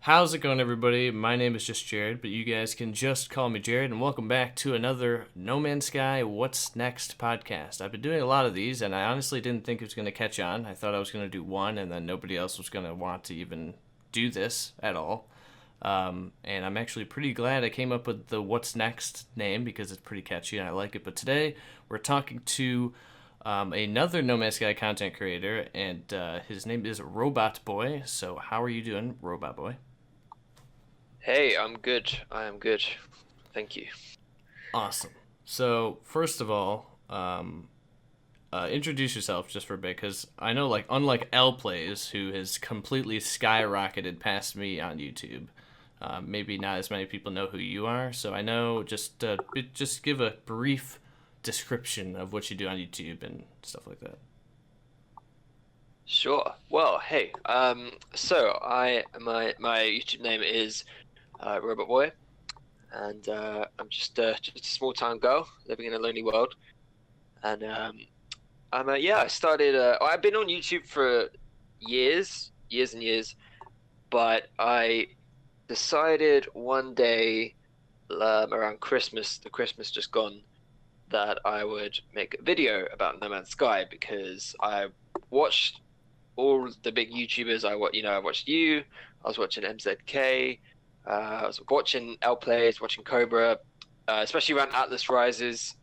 How's it going, everybody? My name is JustJarrod, but you guys can just call me Jared, and welcome back to another No Man's Sky What's Next podcast. I've been doing a lot of these, and I honestly didn't think it was going to catch on. I thought I was going to do one, and then nobody else was going to want to even do this at all. And I'm actually pretty glad I came up with the What's Next name because it's pretty catchy and I like it. But today we're talking to another No Man's Sky content creator, and his name is Robotboy. So, how are you doing, Robotboy? Hey, I'm good. I am good. Thank you. Awesome. So first of all, introduce yourself just for a bit, because I know, like, unlike L Plays, who has completely skyrocketed past me on YouTube, maybe not as many people know who you are. So I know just give a brief description of what you do on YouTube and stuff like that. Sure. Well, hey. So my YouTube name is Robotboy, and I'm just a small town girl living in a lonely world. And I started. I've been on YouTube for years and years, but I decided one day around Christmas, the Christmas just gone, that I would make a video about No Man's Sky because I watched all the big YouTubers. I watched you. I was watching MZK. I was watching L Plays, watching Cobra, especially around Atlas Rises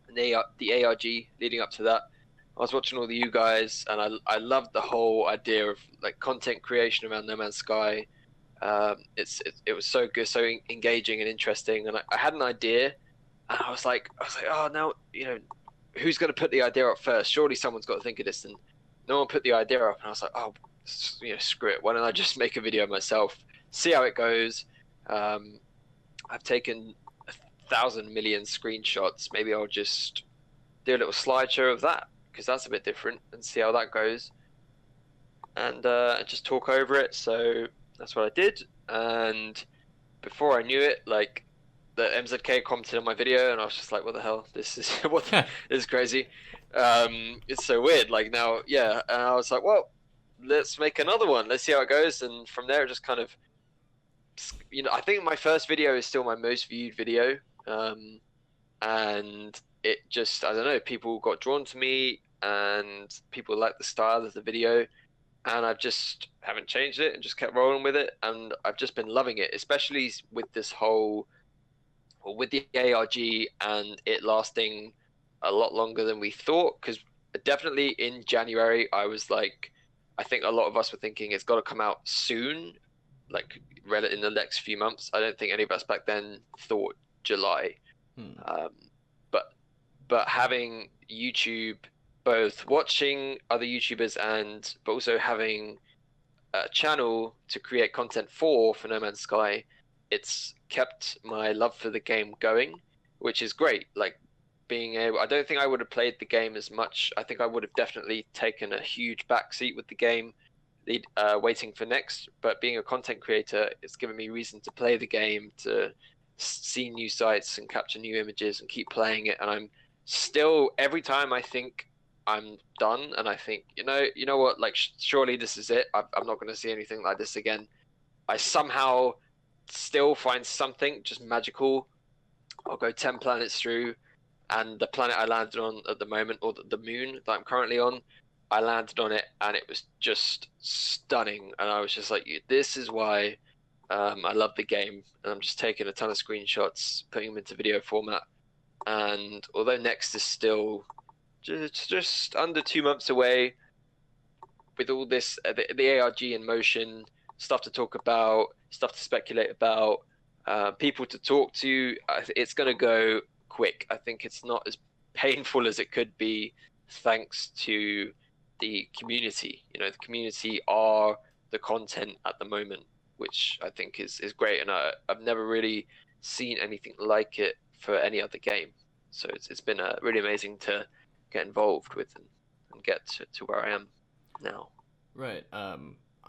and the ARG leading up to that. I was watching all the you guys, and I loved the whole idea of like content creation around No Man's Sky. It was so good, so engaging and interesting, and I had an idea, and I was like, oh no, who's going to put the idea up first? Surely someone's got to think of this, and no one put the idea up, and I was like, oh, screw it. Why don't I just make a video myself, see how it goes? I've taken 1,000 million screenshots. Maybe I'll just do a little slideshow of that because that's a bit different and see how that goes, and just talk over it. So that's what I did, and before I knew it, like the MZK commented on my video, and I was just like, "What the hell? This is this is crazy. It's so weird." Like now, yeah, and I was like, "Well, let's make another one. Let's see how it goes." And from there, it just kind of, I think my first video is still my most viewed video, and it just, I don't know, people got drawn to me, and people liked the style of the video, and I've just haven't changed it and just kept rolling with it, and I've just been loving it, especially with this whole with the ARG and it lasting a lot longer than we thought. Because definitely in January, I was like, I think a lot of us were thinking it's got to come out soon, like in the next few months. I don't think any of us back then thought July. Hmm. Um, but having YouTube, both watching other YouTubers and but also having a channel to create content for No Man's Sky, it's kept my love for the game going, which is great. Like being able, I don't think I would have played the game as much. I think I would have definitely taken a huge backseat with the game, waiting for next. But being a content creator, it's given me reason to play the game, to see new sites and capture new images and keep playing it. And I'm still, every time I think I'm done, and I think, you know what, like surely this is it. I'm not going to see anything like this again. I somehow still find something just magical. I'll go 10 planets through, and the planet I landed on at the moment, or the moon that I'm currently on, I landed on it, and it was just stunning. And I was just like, this is why I love the game. And I'm just taking a ton of screenshots, putting them into video format. And although next is still just under 2 months away, with all this the ARG in motion, stuff to talk about, stuff to speculate about, people to talk to, it's going to go quick. I think it's not as painful as it could be, thanks to the community. The community are the content at the moment, which I think is great, and I've never really seen anything like it for any other game. So it's been really amazing to get involved with and get to where I am now. Right.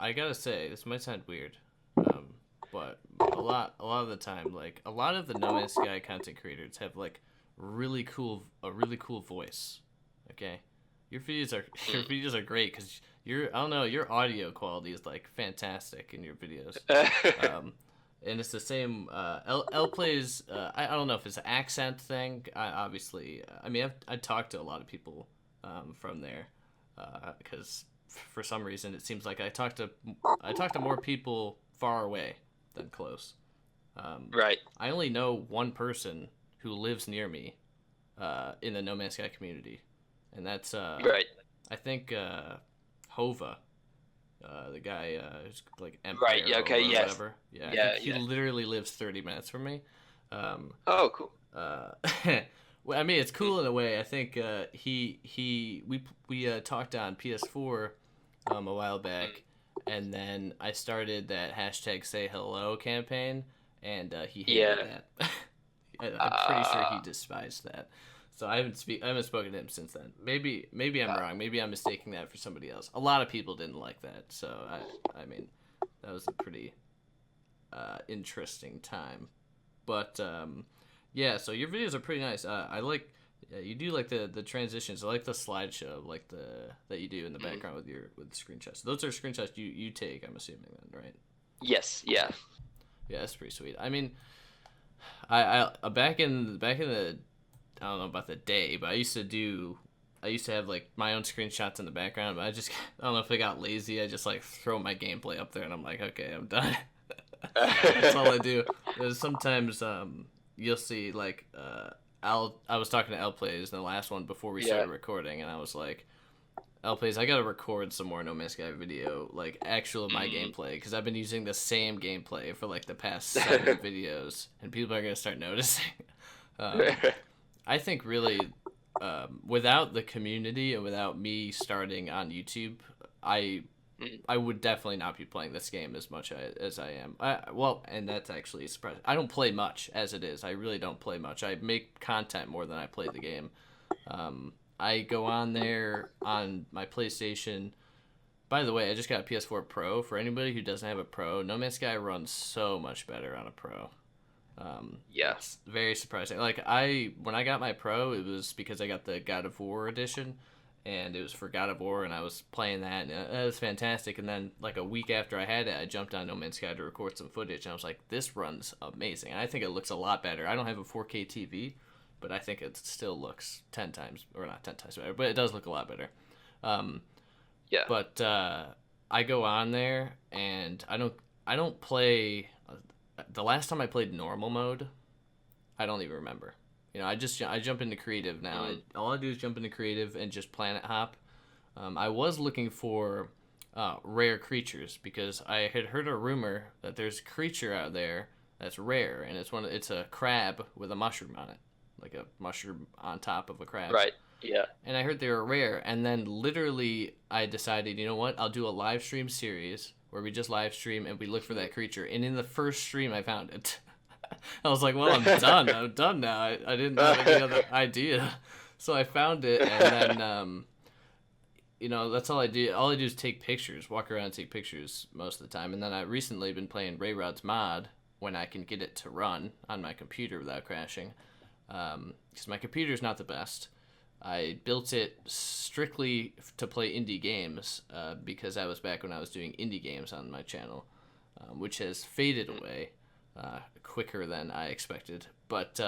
I gotta say, this might sound weird, um, but a lot of the time, like a lot of the No Man's Sky content creators have like a really cool voice. Okay. Your videos are your videos are great because I don't know, your audio quality is like fantastic in your videos. Um, and it's the same. L plays. I don't know if it's an accent thing. Obviously, I mean, I talked to a lot of people from there because for some reason it seems like I talk to more people far away than close. Right. I only know one person who lives near me in the No Man's Sky community, and that's Right. I think Hova, the guy who's like Right. Empire Yeah. Hova Okay. or Yes. whatever. Yeah, I think Yeah. he Yeah. literally lives 30 minutes from me. Um, Oh, cool. uh, well, I mean, it's cool in a way. I think we talked on PS4 a while back, and then I started that hashtag Say Hello campaign, and he hated Yeah. that. I'm pretty sure he despised that. So I haven't spoken to him since then. Maybe I'm wrong. Maybe I'm mistaking that for somebody else. A lot of people didn't like that. So I mean, that was a pretty interesting time. But yeah, so your videos are pretty nice. I like you do like the transitions. I like the slideshow, like the that you do in the background with screenshots. Those are screenshots you take. I'm assuming then, right? Yes. Yeah. Yeah, that's pretty sweet. I mean, I back in the I don't know about the day, but I used to have like my own screenshots in the background, but I don't know if I got lazy. I just like throw my gameplay up there, and I'm like, okay, I'm done. That's all I do. There's sometimes you'll see like I was talking to L Plays in the last one before we Yeah. started recording, and I was like, L Plays, I gotta record some more No Man's Sky video, like actual my gameplay, because I've been using the same gameplay for like the past 7 videos, and people are gonna start noticing. Um, I think really, without the community and without me starting on YouTube, I I would definitely not be playing this game as much as I am. Well, and that's actually surprising. I don't play much as it is. I really don't play much. I make content more than I play the game. I go on there on my PlayStation. By the way, I just got a PS4 Pro. For anybody who doesn't have a Pro, No Man's Sky runs so much better on a Pro. Yes. Very surprising. Like when I got my Pro, it was because I got the God of War edition, and it was for God of War, and I was playing that, and it was fantastic. And then like a week after I had it, I jumped on No Man's Sky to record some footage, and I was like, this runs amazing. And I think it looks a lot better. I don't have a 4K TV, but I think it still looks 10 times, or not 10 times better, but it does look a lot better. Yeah. But I go on there, and I don't play. The last time I played normal mode, I don't even remember. You know, I jump into creative now. All I do is jump into creative and just planet hop. I was looking for rare creatures because I had heard a rumor that there's a creature out there that's rare, and it's a crab with a mushroom on it, like a mushroom on top of a crab. Right. Yeah. And I heard they were rare, and then literally I decided, you know what? I'll do a live stream series where we just live stream and we look for that creature. And in the first stream, I found it. I was like, well, I'm done. I'm done now. I didn't have any other idea. So I found it, and then, you know, that's all I do. All I do is take pictures, walk around and take pictures most of the time. And then I recently been playing Rod's mod when I can get it to run on my computer without crashing. Because my computer's not the best. I built it strictly to play indie games because that was back when I was doing indie games on my channel, which has faded away quicker than I expected. But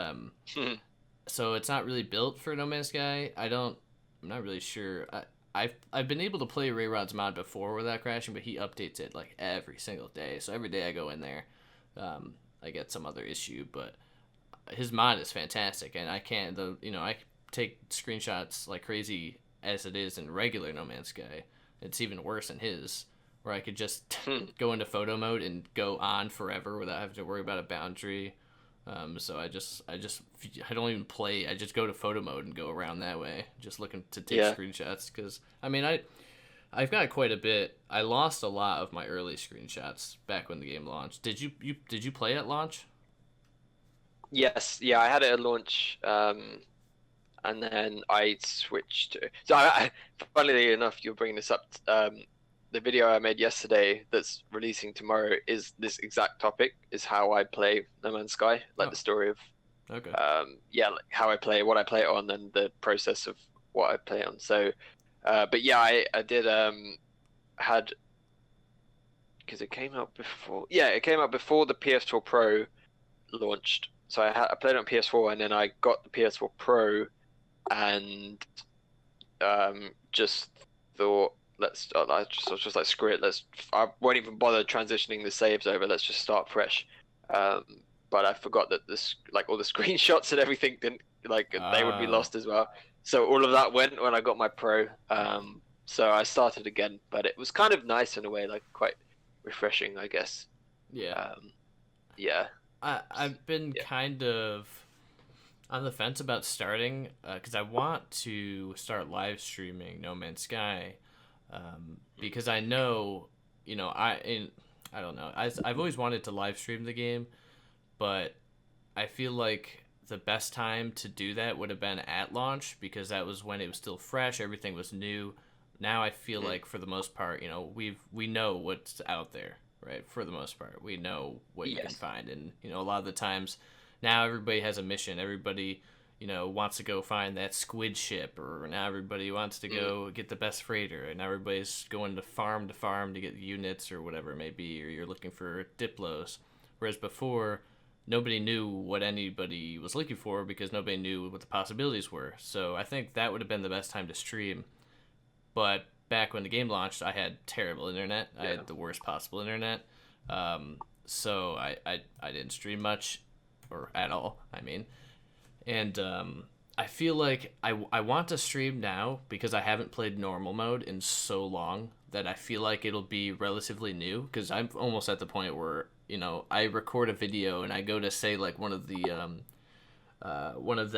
so it's not really built for No Man's Sky. I'm not really sure. I've been able to play Rod's mod before without crashing, but he updates it like every single day. So every day I go in there, I get some other issue, but his mod is fantastic, and I take screenshots like crazy as it is in regular No Man's Sky. It's even worse in his, where I could just go into photo mode and go on forever without having to worry about a boundary. So I don't even play. I just go to photo mode and go around that way, just looking to take screenshots. Because I mean, I've got quite a bit. I lost a lot of my early screenshots back when the game launched. Did you play at launch? Yes. Yeah. I had it at launch. And then I switched to. So, funnily enough, you're bringing this up. The video I made yesterday that's releasing tomorrow is this exact topic: is how I play No Man's Sky, like the story of, Okay. like how I play, what I play it on, and the process of what I play on. So, But yeah, I did had because it came out before. Yeah, it came out before the PS4 Pro launched. So I played it on PS4, and then I got the PS4 Pro, and just thought I was just like, screw it. I won't even bother transitioning the saves over. Let's just start fresh. Um, but I forgot that this like all the screenshots and everything didn't like they would be Oh, lost as well. So all of that went when I got my Pro. So I started again, but it was kind of nice in a way, like quite refreshing, I guess. yeah. Um, yeah, I've been yeah. kind of on the fence about starting because I want to start live streaming No Man's Sky because I know, I don't know. I've always wanted to live stream the game, but I feel like the best time to do that would have been at launch because that was when it was still fresh, everything was new. Now I feel Mm, like for the most part, we know what's out there, right? For the most part, we know what you can yes. find, and a lot of the times now everybody has a mission. Everybody wants to go find that squid ship, or now everybody wants to Mm, go get the best freighter, and now everybody's going to farm to get units or whatever it may be, or you're looking for diplos. Whereas before, nobody knew what anybody was looking for because nobody knew what the possibilities were. So I think that would have been the best time to stream. But back when the game launched, I had terrible internet. I yeah. had the worst possible internet. So I didn't stream much, or at all, I mean. And I feel like I want to stream now because I haven't played normal mode in so long that I feel like it'll be relatively new because I'm almost at the point where I record a video and I go to say like one of the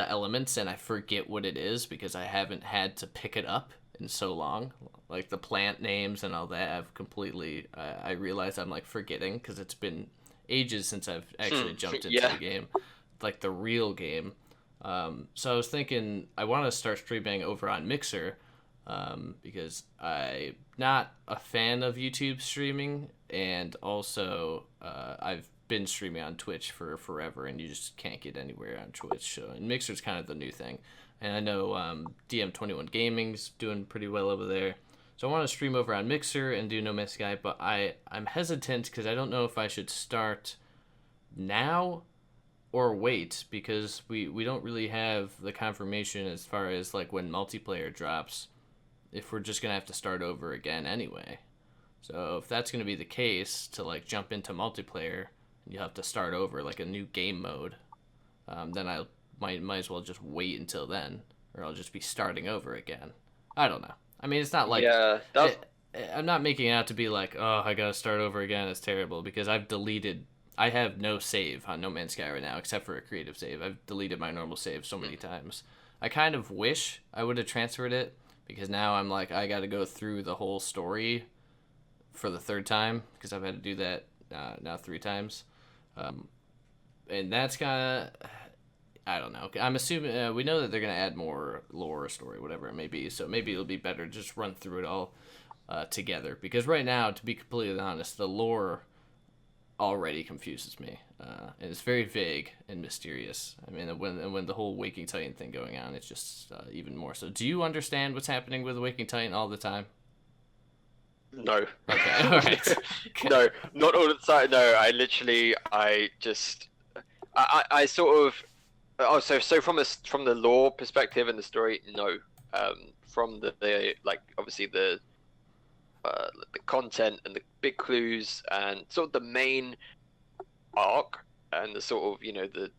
elements and I forget what it is because I haven't had to pick it up in so long. Like the plant names and all that, I've completely I realize I'm like forgetting because it's been ages since I've actually jumped into Yeah. the game, like the real game. So I was thinking I want to start streaming over on Mixer because I'm not a fan of YouTube streaming, and also I've been streaming on Twitch for forever, and you just can't get anywhere on Twitch. So, and Mixer's kind of the new thing, and I know DM21 Gaming's doing pretty well over there. So I want to stream over on Mixer and do No Man's Sky, but I'm hesitant because I don't know if I should start now or wait because we don't really have the confirmation as far as like when multiplayer drops if we're just gonna have to start over again anyway. So if that's gonna be the case to like jump into multiplayer, you have to start over like a new game mode. Then I might as well just wait until then, or I'll just be starting over again. I don't know. I mean, it's not like Yeah. That's I'm not making it out to be like, oh, I gotta start over again. It's terrible because I've deleted. I have no save on No Man's Sky right now except for a creative save. I've deleted my normal save so many times. I kind of wish I would have transferred it because now I'm like I got to go through the whole story for the third time because I've had to do that now 3 times, and that's kind of I don't know. I'm assuming we know that they're gonna add more lore or story, whatever it may be. So maybe it'll be better to just run through it all together because right now, to be completely honest, the lore already confuses me. And it's very vague and mysterious. I mean, when the whole Waking Titan thing going on, it's just even more so. Do you understand what's happening with the Waking Titan all the time? no. Okay, all right. Okay. No, not all the time. No, I just, I sort of, so from the lore perspective and the story, no. From the like, obviously the content and the big clues and sort of the main arc and the sort of the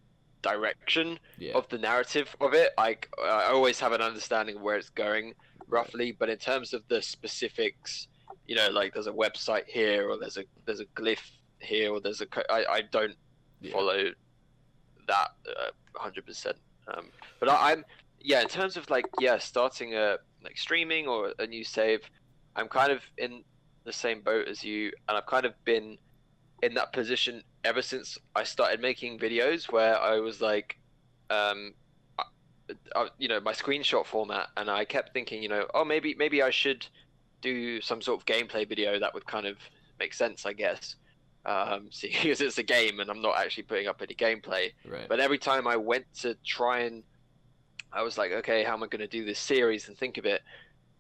direction Yeah. of the narrative of it. I always have an understanding of where it's going Right. roughly, but in terms of the specifics, like there's a website here or there's a glyph here or I don't Yeah. follow that 100%. But I'm yeah, in terms of like starting a like streaming or a new save, I'm kind of in the same boat as you, and I've kind of been in that position ever since I started making videos where I was like, um, my screenshot format, and I kept thinking, oh maybe I should do some sort of gameplay video that would kind of make sense, I guess. See, because it's a game and I'm not actually putting up any gameplay. Right. But every time I went to try and I was like, okay, how am I going to do this series and think of it?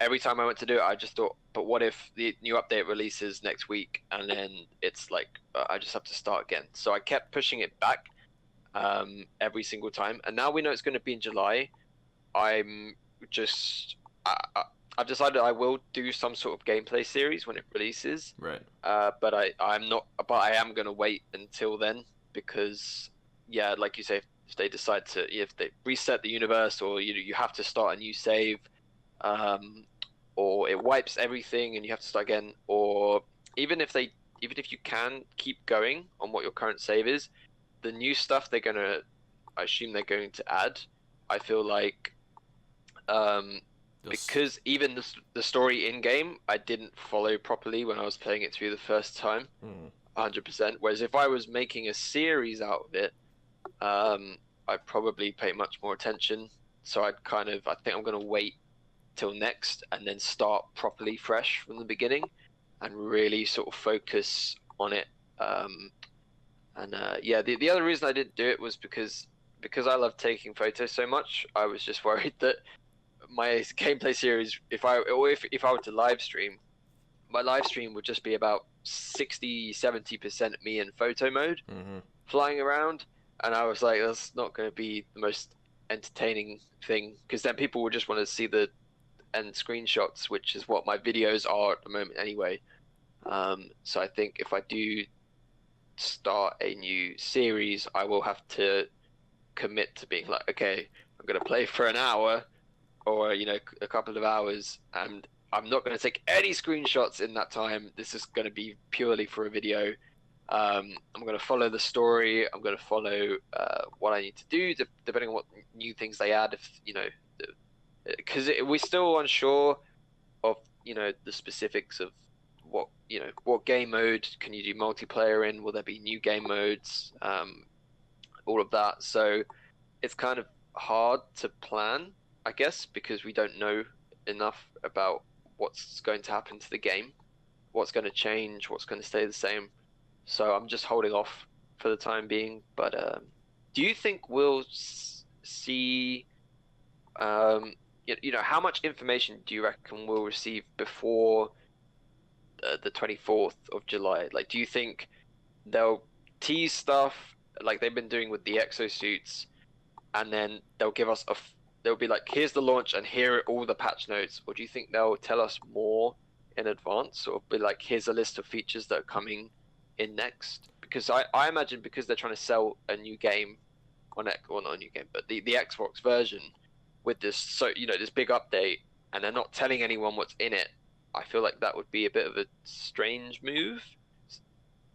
every time I went to do it, I just thought, but what if the new update releases next week and then it's like I just have to start again? So I kept pushing it back every single time, and now we know it's going to be in July. I'm just I've decided I will do some sort of gameplay series when it releases. Right. But I'm not. But I am going to wait until then because, yeah, like you say, if they decide to, if they reset the universe, or you have to start a new save, um, or it wipes everything and you have to start again, or even if you can keep going on what your current save is, the new stuff I assume they're going to add. I feel like um, because even the story in game, I didn't follow properly when I was playing it through the first time, 100%. Whereas if I was making a series out of it, I'd probably pay much more attention. So I think I'm gonna wait till next and then start properly fresh from the beginning, and really sort of focus on it. Yeah, the other reason I didn't do it was because I love taking photos so much. I was just worried that my gameplay series, if I were to live stream, my live stream would just be about 60-70% me in photo mode, flying around, and I was like, that's not going to be the most entertaining thing, because then people will just want to see the end screenshots, which is what my videos are at the moment anyway. So I think if I do start a new series, I will have to commit to being like, okay, I'm going to play for an hour, or a couple of hours, and I'm not going to take any screenshots in that time. This is going to be purely for a video. I'm going to follow the story. I'm going to follow what I need to do, depending on what new things they add. Because we're still unsure of the specifics of what game mode can you do multiplayer in. Will there be new game modes? All of that. So it's kind of hard to plan, I guess, because we don't know enough about what's going to happen to the game, what's going to change, what's going to stay the same. So I'm just holding off for the time being. But do you think we'll see, how much information do you reckon we'll receive before the 24th of July? Like, do you think they'll tease stuff like they've been doing with the exosuits, and then they'll give us they'll be like, here's the launch and here are all the patch notes? Or do you think they'll tell us more in advance, or be like, here's a list of features that are coming in next? Because I imagine, because they're trying to sell a new game on well, not a new game, but the Xbox version with this this big update, and they're not telling anyone what's in it, I feel like that would be a bit of a strange move.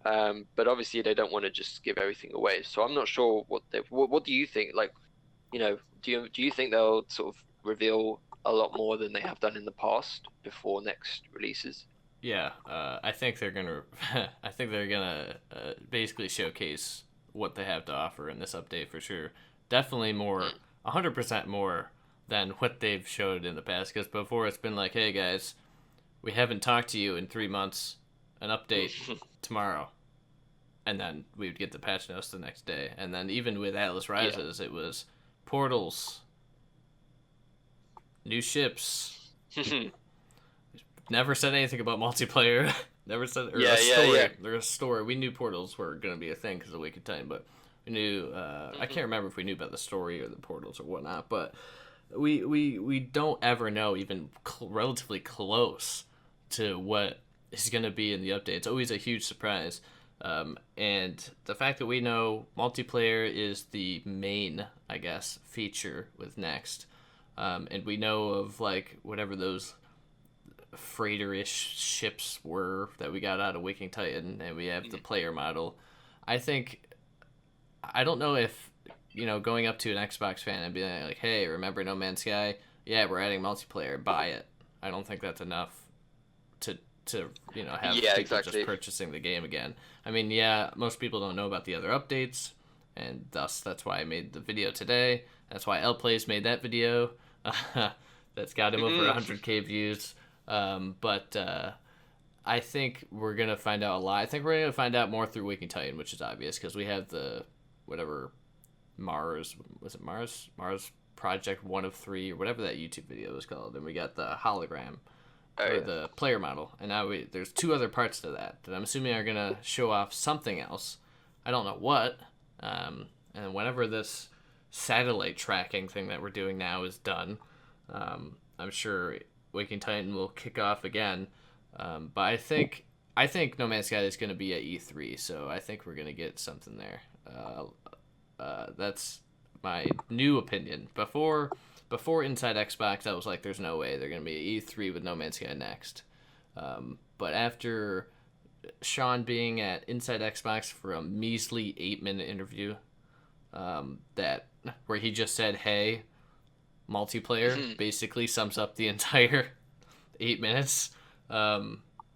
But obviously they don't want to just give everything away, so I'm not sure what do you think? Like, do you think they'll sort of reveal a lot more than they have done in the past before next releases? Yeah, I think they're gonna, I think they're gonna basically showcase what they have to offer in this update for sure. Definitely more, 100% more than what they've showed in the past. Because before it's been like, hey guys, we haven't talked to you in 3 months. An update tomorrow, and then we would get the patch notes the next day. And then even with Atlas Rises, it was portals, new ships. Never said anything about multiplayer. Never said a story. There's a story. We knew portals were gonna be a thing because of Waking Titan, but we knew. I can't remember if we knew about the story or the portals or whatnot. But we don't ever know, even relatively close to what is going to be in the update. It's always a huge surprise. And the fact that we know multiplayer is the main, I guess, feature with Next. And we know of, like, whatever those freighter-ish ships were that we got out of Waking Titan, and we have the player model. I don't know if, going up to an Xbox fan and being like, hey, remember No Man's Sky? Yeah, we're adding multiplayer. Buy it. I don't think that's enough to have people just purchasing the game again. I mean, yeah, most people don't know about the other updates, and thus that's why I made the video today. That's why LPlays made that video. That's got him over 100k views. But I think we're gonna find out a lot. I think we're gonna find out more through Waking Titan, which is obvious because we have the whatever Mars Project 1 of 3 or whatever that YouTube video was called, and we got the hologram Oh, or yeah. the player model, and now there's 2 other parts to that I'm assuming are gonna show off something else. I don't know what. And whenever this satellite tracking thing that we're doing now is done, I'm sure Waking Titan will kick off again. But I think No Man's Sky is going to be at E3, so I think we're going to get something there. That's my new opinion. Before Inside Xbox, I was like, there's no way they're going to be at E3 with No Man's Sky next. But after Sean being at Inside Xbox for a measly 8-minute interview, where he just said, "Hey, multiplayer," basically sums up the entire 8 minutes.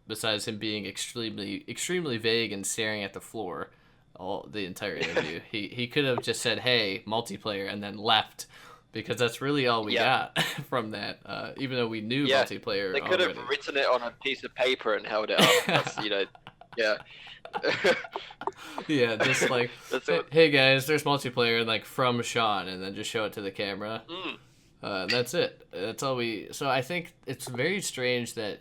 Besides him being extremely vague and staring at the floor all the entire interview, he could have just said, "Hey, multiplayer," and then left, because that's really all we got from that. Even though we knew multiplayer, they could already. have written it on a piece of paper and held it up. That's, yeah. Yeah, just like, hey guys, there's multiplayer, and like from Sean, and then just show it to the camera. That's it. That's all we. So I think it's very strange that,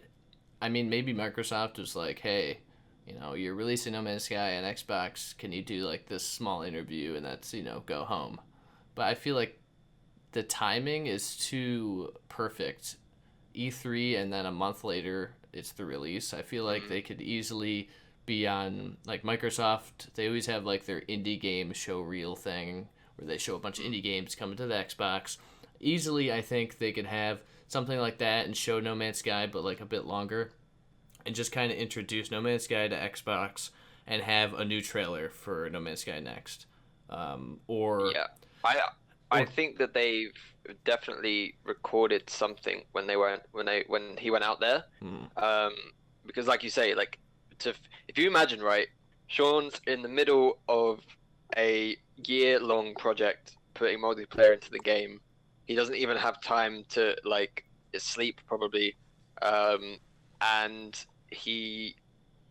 I mean, maybe Microsoft was like, hey, you're releasing No Man's Sky on Xbox. Can you do like this small interview, and that's go home. But I feel like the timing is too perfect. E3 and then a month later it's the release. I feel like they could easily be on, like, Microsoft. They always have like their indie game show reel thing where they show a bunch of indie games coming to the Xbox. Easily, I think they could have something like that and show No Man's Sky, but like a bit longer, and just kind of introduce No Man's Sky to Xbox and have a new trailer for No Man's Sky next. I think that they've definitely recorded something when he went out there. Because like you say, like, if you imagine, right, Sean's in the middle of a year-long project putting multiplayer into the game. He doesn't even have time to like sleep probably, and he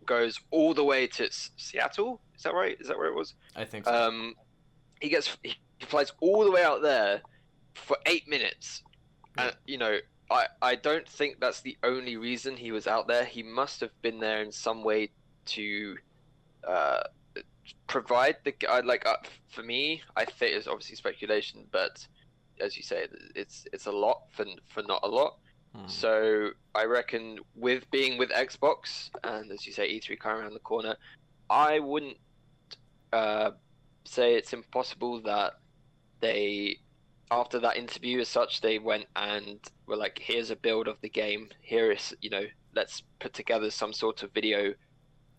goes all the way to Seattle. Is that right? Is that where it was? I think so. He flies all the way out there for 8 minutes, and I don't think that's the only reason he was out there. He must have been there in some way to provide the for me, I think it's obviously speculation, but as you say, it's a lot for not a lot. So I reckon, with being with Xbox and, as you say, E3 coming around the corner, I wouldn't say it's impossible that they, after that interview as such, they went and were like, here's a build of the game, here is, let's put together some sort of video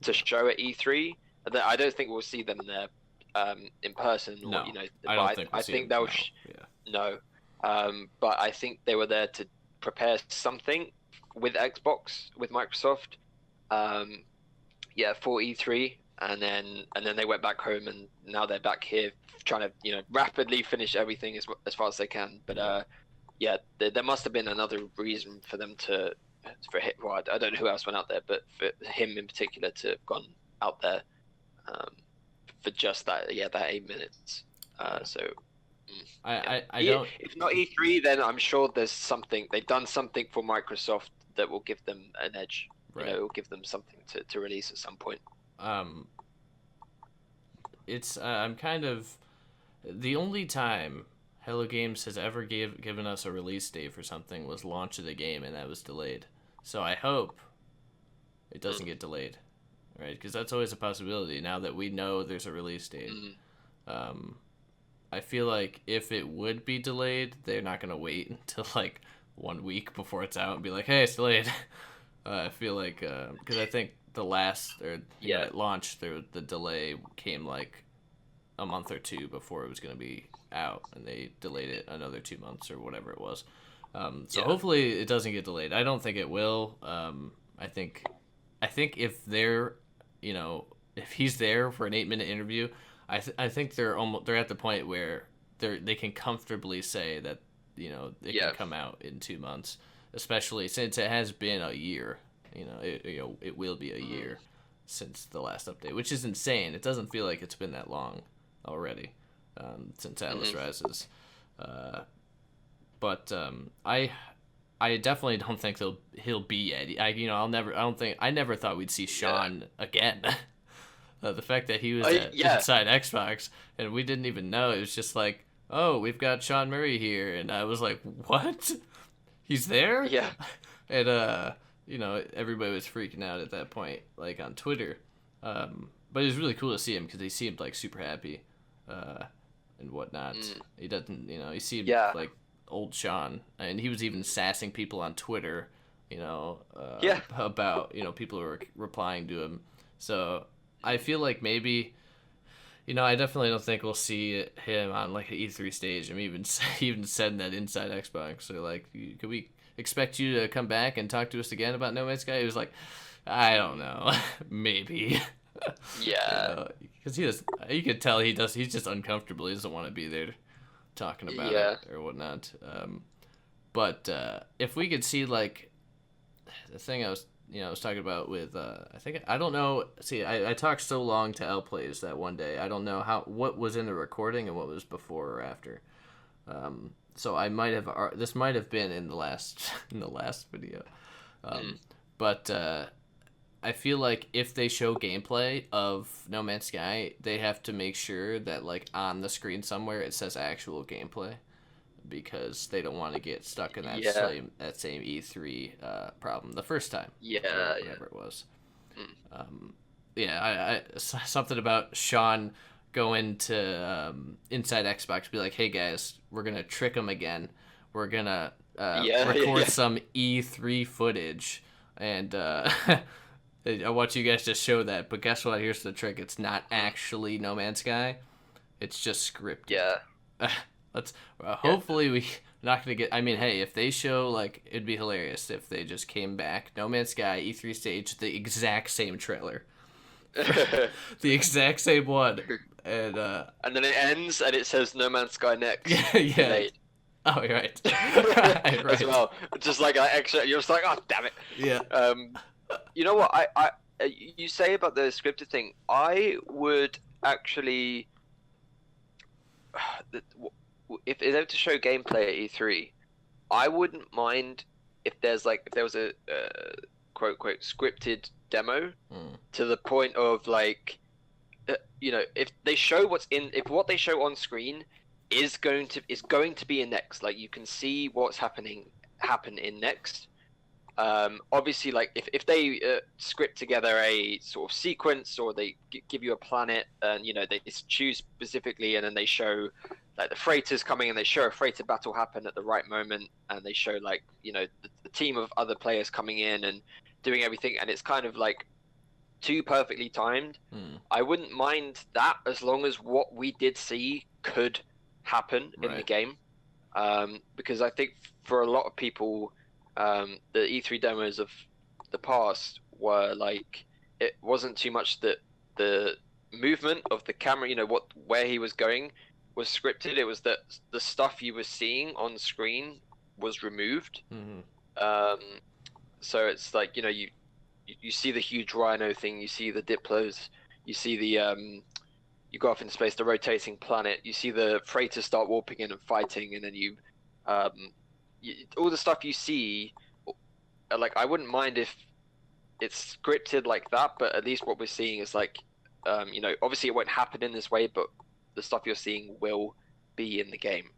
to show at E3. And I don't think we'll see them there in person. No, I think they'll no. But I think they were there to prepare something with Xbox, with Microsoft, for E3, and then they went back home, and now they're back here trying to rapidly finish everything as far as they can. But there must have been another reason for them I don't know who else went out there, but for him in particular to have gone out there for just that 8 minutes. I don't. If not E3, then I'm sure they've done something for Microsoft that will give them an edge. Right. It will give them something to release at some point. It's I'm kind of, the only time Hello Games has ever given us a release date for something was launch of the game, and that was delayed. So I hope it doesn't get delayed, right? Because that's always a possibility now that we know there's a release date. I feel like if it would be delayed, they're not going to wait until like 1 week before it's out and be like, hey, it's delayed. I feel like, because I think the last, at launch, the delay came like a month or two before it was going to be out, and they delayed it another 2 months or whatever it was. Hopefully it doesn't get delayed. I don't think it will. I think if they're, if he's there for an 8-minute interview, I think they're at the point where they can comfortably say that it can come out in 2 months, especially since it has been a year. It will be a year since the last update, which is insane. It doesn't feel like it's been that long already since Atlas Rises. But I definitely don't think he'll be Eddie. I never thought we'd see Sean again. The fact that he was at Yeah, Inside Xbox and we didn't even know, it was just like, oh, we've got Sean Murray here, and I was like, what? He's there? yeah, And everybody was freaking out at that point, like on Twitter. But it was really cool to see him because he seemed like super happy, and whatnot. He doesn't, he seemed yeah, like old Sean, and he was even sassing people on Twitter, yeah, about people who were replying to him. So I feel like maybe, I definitely don't think we'll see him on like an E3 stage. I mean, even said that Inside Xbox. So like, could we expect you to come back and talk to us again about No Man's Sky? He was like, I don't know, maybe. yeah, Because you could tell he's just uncomfortable. He doesn't want to be there talking about yeah, it or whatnot. But if we could see like the thing I was talking about with I don't know. See, I talked so long to L Plays that one day. I don't know what was in the recording and what was before or after. So I might have this might have been in the last video. But I feel like if they show gameplay of No Man's Sky, they have to make sure that like on the screen somewhere it says actual gameplay, because they don't want to get stuck in that yeah, same E3 problem the first time, yeah, whatever it was. Mm. Yeah, something about Sean going to Inside Xbox, be like, hey guys, we're gonna trick them again. We're gonna Yeah, yeah, record yeah. some E3 footage, and I want you guys to show that. But guess what? Here's the trick: it's not actually No Man's Sky. It's just scripted. Yeah, Let's yeah, hopefully we not gonna get. I mean, hey, if they show like, it'd be hilarious if they just came back, No Man's Sky E3 stage, the exact same trailer, the exact same one, and and then it ends and it says No Man's Sky next. yeah. Delayed. Oh, you're right. Right, As right. well, just like that extra. You're just like, oh damn it. Yeah. You know what? You say about the scripted thing. I would actually, if they were to show gameplay at E3, I wouldn't mind if there was a quote quote scripted demo to the point of like, if they show if what they show on screen is going to be in next, like you can see what's happen in next. Obviously, like if they script together a sort of sequence, or they give you a planet, and they choose specifically, and then they show like the freighters coming, and they show a freighter battle happen at the right moment, and they show like the team of other players coming in and doing everything, and it's kind of like too perfectly timed. I wouldn't mind that, as long as what we did see could happen in the game, because I think for a lot of people, the E3 demos of the past were like, it wasn't too much that the movement of the camera, where he was going was scripted. It was that the stuff you were seeing on screen was removed. So it's like, you see the huge rhino thing, you see the Diplos, you see the you go off in space, the rotating planet, you see the freighters start warping in and fighting, and then all the stuff you see, like I wouldn't mind if it's scripted like that, but at least what we're seeing is like, obviously it won't happen in this way, but the stuff you're seeing will be in the game.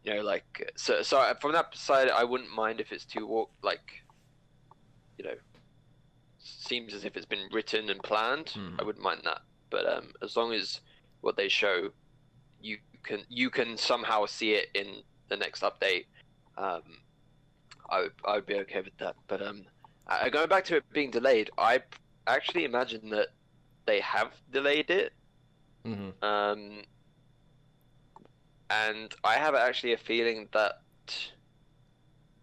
Like so from that side, I wouldn't mind if it's too seems as if it's been written and planned. I wouldn't mind that, but as long as what they show, you can somehow see it in the next update, I would be okay with that. But going back to it being delayed, I actually imagine that they have delayed it. And I have actually a feeling that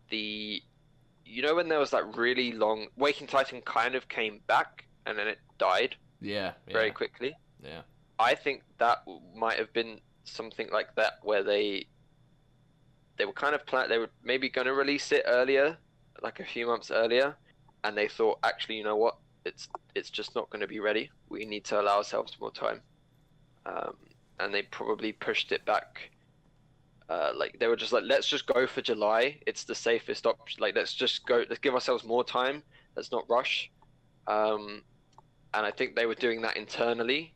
when there was that really long, Waking Titan kind of came back and then it died very quickly. Yeah. I think that might have been something like that, where they were kind of they were maybe going to release it earlier, like a few months earlier, and they thought, actually, you know what, it's just not going to be ready. We need to allow ourselves more time, and they probably pushed it back like they were just like, let's just go for July. It's the safest option. Like let's just go. Let's give ourselves more time. Let's not rush. And I think they were doing that internally,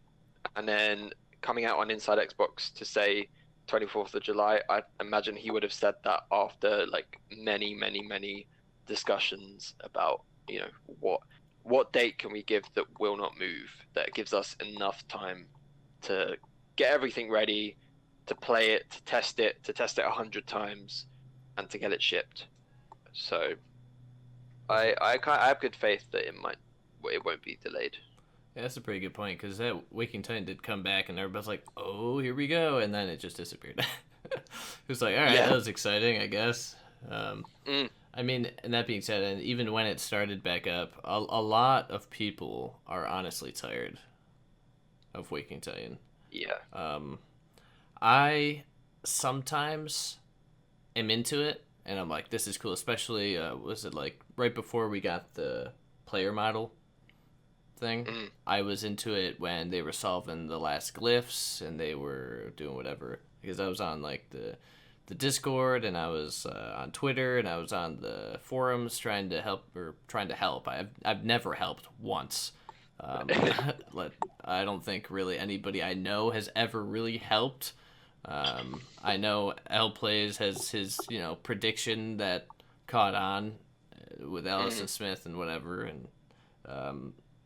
and then coming out on Inside Xbox to say 24th of July. I imagine he would have said that after like many discussions about, you know, what date can we give that will not move, that gives us enough time to get everything ready, to play it, to test it 100 times, and to get it shipped. So I have good faith that it won't be delayed. Yeah, that's a pretty good point, because that Waking Titan did come back, and everybody's like, "Oh, here we go," and then it just disappeared. It was like, all right, Yeah. that was exciting, I guess. Mm, I mean, and that being said, and even when it started back up, a lot of people are honestly tired of Waking Titan. yeah. I sometimes am into it, and I'm like, this is cool. Especially, was it like right before we got the player model thing? Mm, I was into it when they were solving the last glyphs and they were doing whatever, because I was on like the Discord, and I was on Twitter, and I was on the forums trying to help. I've never helped once. I don't think really anybody I know has ever really helped. I know L Plays has his, prediction that caught on with Allison mm, Smith and whatever, and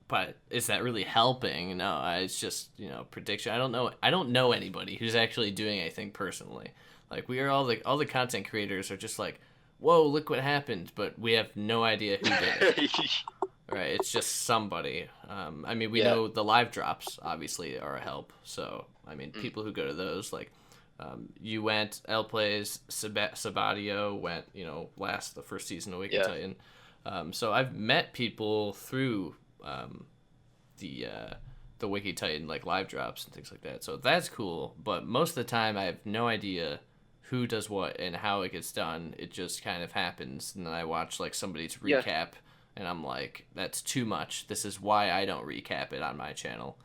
but is that really helping? No, it's just, prediction. I don't know anybody who's actually doing anything personally. Like, we are all the content creators are just like, whoa, look what happened, but we have no idea who did it. Right, it's just somebody. I mean, we yeah. know the live drops obviously are a help. So I mean, Mm, people who go to those, like, you went, L Plays, Sabadio went, the first season of Waking yeah. Titan. So I've met people through the Waking Titan, like, live drops and things like that. So that's cool. But most of the time, I have no idea who does what and how it gets done. It just kind of happens, and then I watch like somebody's Yeah. recap, and I'm like, that's too much. This is why I don't recap it on my channel,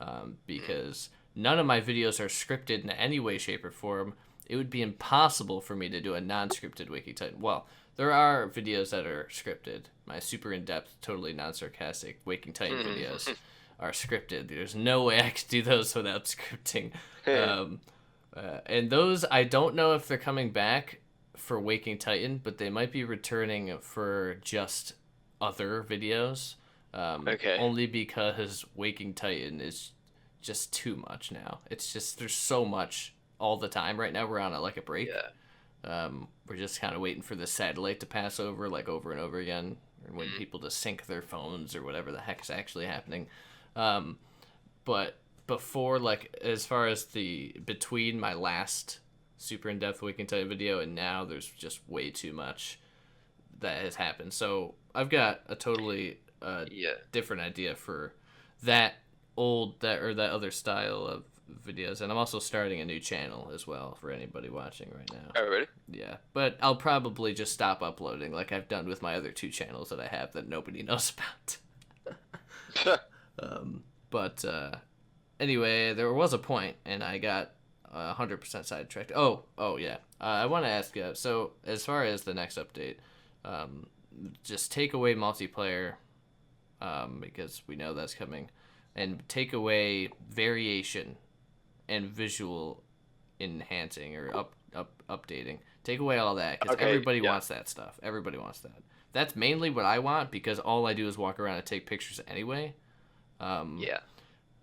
Mm, because none of my videos are scripted in any way, shape, or form. It would be impossible for me to do a non-scripted Waking Titan. Well, there are videos that are scripted. My super in-depth, totally non-sarcastic Waking Titan videos mm. are scripted. There's no way I could do those without scripting. Um, and those, I don't know if they're coming back for Waking Titan, but they might be returning for just other videos. Okay. Only because Waking Titan is just too much now. It's just, there's so much all the time. Right now we're on a break. Yeah. We're just kind of waiting for the satellite to pass over, like, over and over again, or when Mm, people to sync their phones or whatever the heck is actually happening. But before, like, as far as the between my last super in-depth Waking Titan video and now, there's just way too much that has happened. So I've got a totally yeah. different idea for that that other style of videos, and I'm also starting a new channel as well for anybody watching right now. Oh, really? Yeah, but I'll probably just stop uploading like I've done with my other two channels that I have that nobody knows about. But anyway, there was a point, and I got 100% sidetracked. Oh yeah. I want to ask you. So as far as the next update, um, just take away multiplayer, because we know that's coming, and take away variation and visual enhancing or updating. Take away all that, because Okay. everybody Yeah. wants that stuff. Everybody wants that. That's mainly what I want, because all I do is walk around and take pictures anyway. Um, Yeah.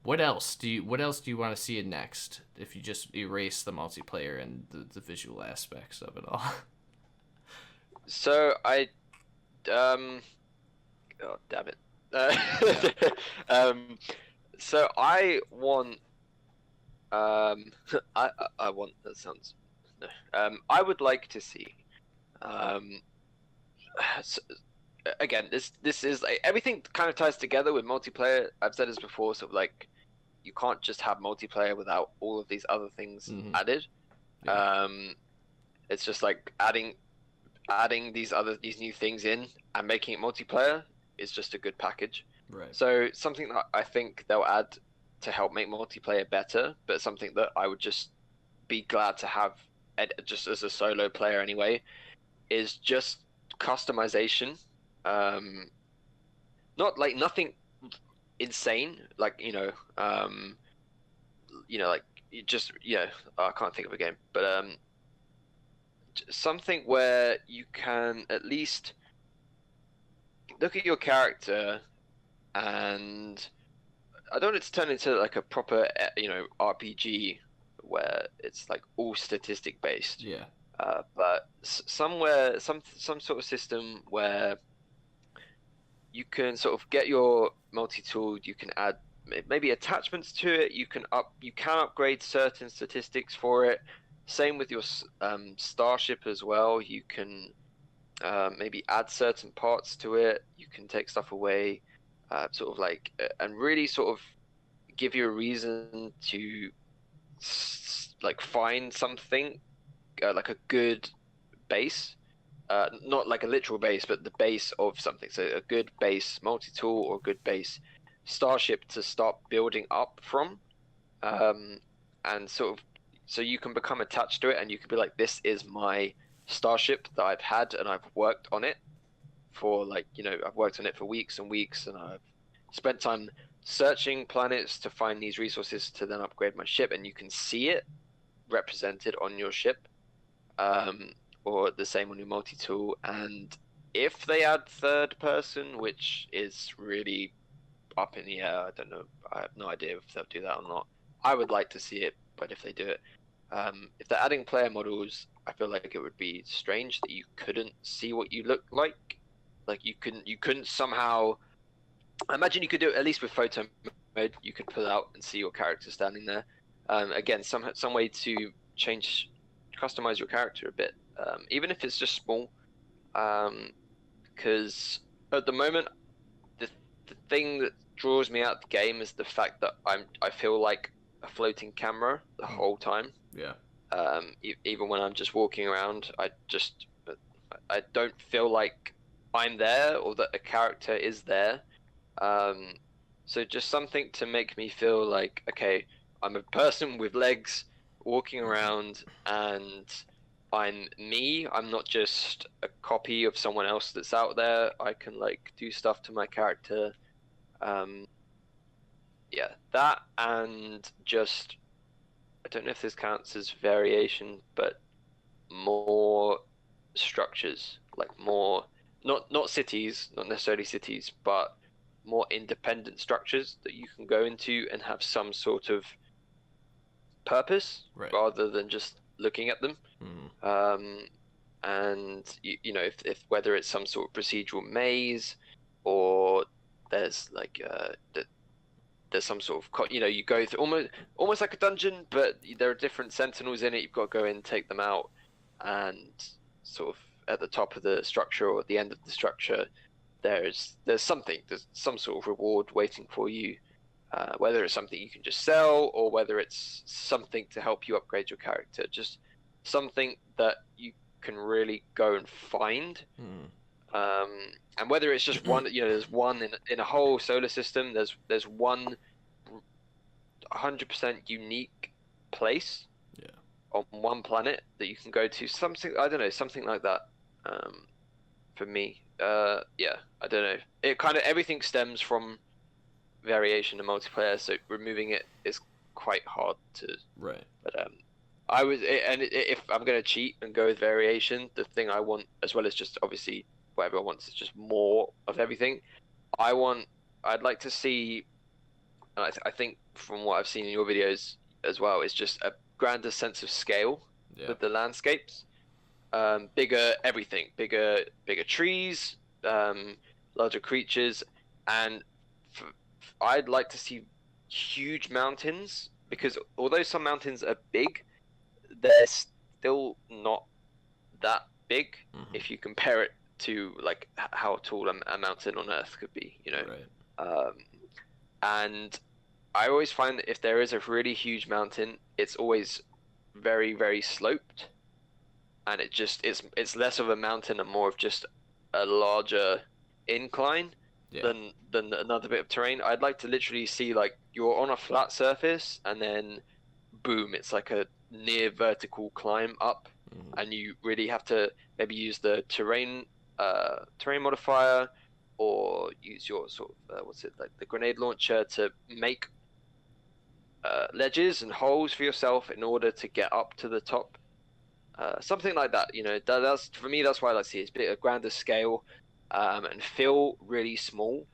what else do you want to see in next? If you just erase the multiplayer and the visual aspects of it all. So um oh damn it. Yeah. Um so I want I want, that sounds no. I would like to see um s again, this is like, everything kind of ties together with multiplayer. I've said this before, sort of like, you can't just have multiplayer without all of these other things Mm-hmm. added. Yeah. It's just like adding these new things in and making it multiplayer is just a good package. Right. So something that I think they'll add to help make multiplayer better, but something that I would just be glad to have just as a solo player anyway, is just customization. Um, Not like nothing insane, like like you just I can't think of a game, but something where you can at least look at your character, and I don't want it to turn into like a proper RPG where it's like all statistic based. Yeah. But somewhere some sort of system where you can sort of get your multi-tool, you can add maybe attachments to it, you can upgrade certain statistics for it. Same with your starship as well. You can maybe add certain parts to it, you can take stuff away, sort of like and really sort of give you a reason to like find something like a good base, not like a literal base, but the base of something. So a good base multi-tool or a good base starship to start building up from, and sort of so you can become attached to it, and you can be like, this is my starship that I've had, and I've worked on it for I've worked on it for weeks and weeks, and I've spent time searching planets to find these resources to then upgrade my ship, and you can see it represented on your ship. Or the same on your multi-tool. And if they add third person, which is really up in the air, I don't know, I have no idea if they'll do that or not. I would like to see it, but if they do it, if they're adding player models, I feel like it would be strange that you couldn't see what you look like you couldn't somehow. I imagine you could do it at least with photo mode. You could pull out and see your character standing there. Again, some way to customize your character a bit, even if it's just small, because at the moment the thing that draws me out the game is the fact that I feel like a floating camera the whole time. Yeah. Even when I'm just walking around, I don't feel like I'm there or that a character is there. So just something to make me feel like, okay, I'm a person with legs walking around, and I'm me. I'm not just a copy of someone else that's out there. I can like do stuff to my character. Yeah, that, and just I don't know if this counts as variation, but more structures, like more not cities, not necessarily cities, but more independent structures that you can go into and have some sort of purpose, right, rather than just looking at them. And if whether it's some sort of procedural maze, or there's like there's some sort of you go through almost like a dungeon, but there are different sentinels in it. You've got to go in, take them out, and sort of at the top of the structure or at the end of the structure, there's some sort of reward waiting for you. Whether it's something you can just sell, or whether it's something to help you upgrade your character, just something that you can really go and find. And whether it's just one, there's one in a whole solar system. There's one 100% unique place, yeah, on one planet that you can go to. Something, I don't know, something like that. For me, yeah, I don't know. It kind of everything stems from variation in multiplayer, so removing it is quite hard to. right. But if I'm gonna cheat and go with variation, the thing I want, as well as just obviously what everyone wants, is just more of everything. I'd like to see, and I think from what I've seen in your videos as well, is just a grander sense of scale with the landscapes. Bigger everything, bigger trees, larger creatures, and I'd like to see huge mountains, because although some mountains are big, they're still not that big if you compare it to like how tall a mountain on Earth could be, Right. And I always find that if there is a really huge mountain, it's always very, very sloped, and it's less of a mountain and more of just a larger incline than another bit of terrain. I'd like to literally see like you're on a flat surface, and then boom, it's like a near vertical climb up, and you really have to maybe use the terrain modifier, or use your sort of what's it, like the grenade launcher, to make ledges and holes for yourself in order to get up to the top. Something like that, that's for me. That's why I like to see it. It's a bit of grander scale, and feel really small,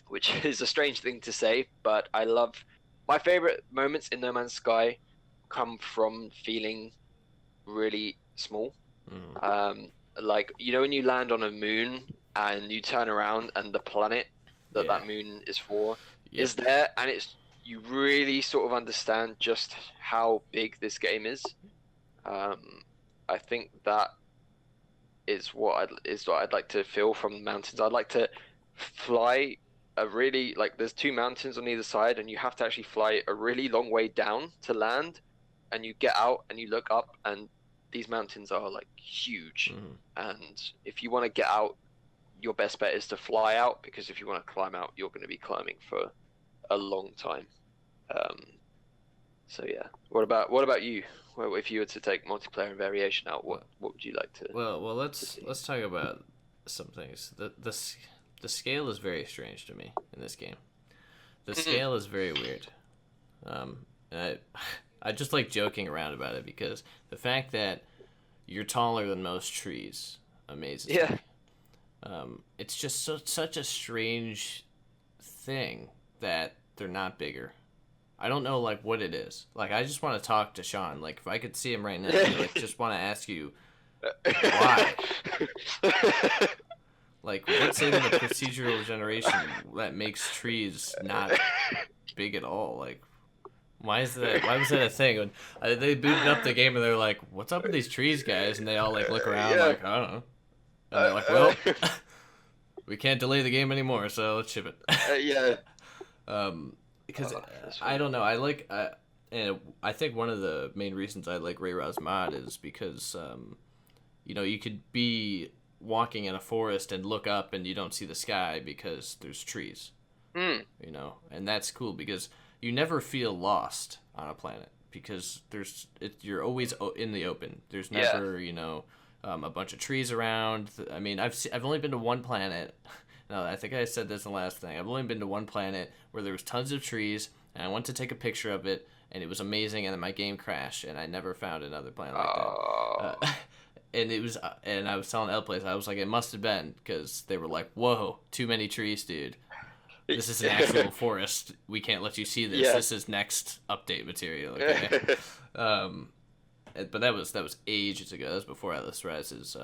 which is a strange thing to say, but I love my favorite moments in No Man's Sky come from feeling really small. Like, when you land on a moon and you turn around and the planet that moon is for is there, and you really sort of understand just how big this game is. I think that is what I'd like to feel from the mountains. I'd like to fly there's two mountains on either side, and you have to actually fly a really long way down to land, and you get out and you look up, and these mountains are like huge. And if you want to get out, your best bet is to fly out, because if you want to climb out, you're going to be climbing for a long time. So yeah, what about you? Well, if you were to take multiplayer and variation out, what would you like to? Well, let's talk about some things. The scale is very strange to me in this game. The scale is very weird. And I just like joking around about it, because the fact that you're taller than most trees amazes me. It's just such a strange thing that they're not bigger. I don't know, like, what it is. Like, I just want to talk to Sean. Like, if I could see him right now, I like, just want to ask you, why? Like, what's in the procedural generation that makes trees not big at all? Like, why was that a thing? When they booted up the game and they're like, what's up with these trees, guys? And they all, like, look around like, I don't know. And they're like, well, we can't delay the game anymore, so let's ship it. Because I don't know, and I think one of the main reasons I like Ray Ra's mod is because, you could be walking in a forest and look up and you don't see the sky because there's trees, and that's cool because you never feel lost on a planet because you're always in the open. There's never, a bunch of trees around. I mean, I've only been to one planet. No, I think I said this in the last thing. I've only been to one planet where there was tons of trees, and I went to take a picture of it, and it was amazing, and then my game crashed, and I never found another planet like that. And I was telling Elplace, I was like, it must have been, because they were like, whoa, too many trees, dude. This is an actual forest. We can't let you see this. Yeah. This is next update material, okay? But that was ages ago. That was before Atlas Rises.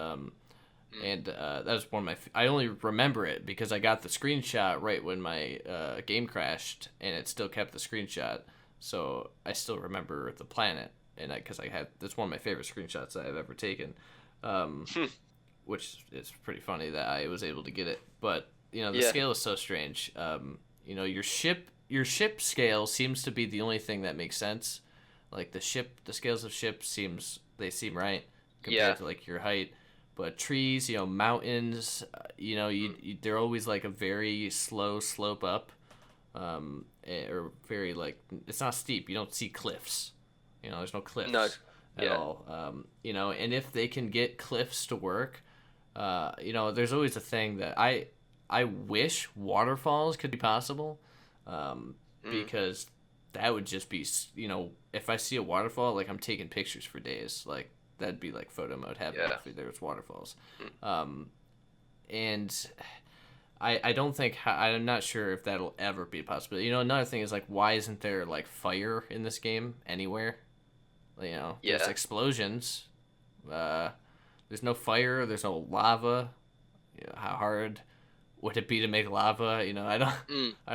And that was one of my... I only remember it because I got the screenshot right when my game crashed, and it still kept the screenshot. So I still remember the planet, and that's one of my favorite screenshots that I've ever taken, which is pretty funny that I was able to get it. But the scale is so strange. Your ship scale seems to be the only thing that makes sense. Like the scales of ships seem right compared to like your height. But trees, mountains, they're always like a very slow slope up, or very like, it's not steep. You don't see cliffs, there's no cliffs at all. And if they can get cliffs to work, there's always a thing that I wish waterfalls could be possible, because that would just be, if I see a waterfall, like I'm taking pictures for days, like. That'd be like photo mode heaven if there was waterfalls. And I don't think... I'm not sure if that'll ever be a possibility. Another thing is, like, why isn't there, like, fire in this game anywhere? There's explosions. There's no fire. There's no lava. How hard would it be to make lava? I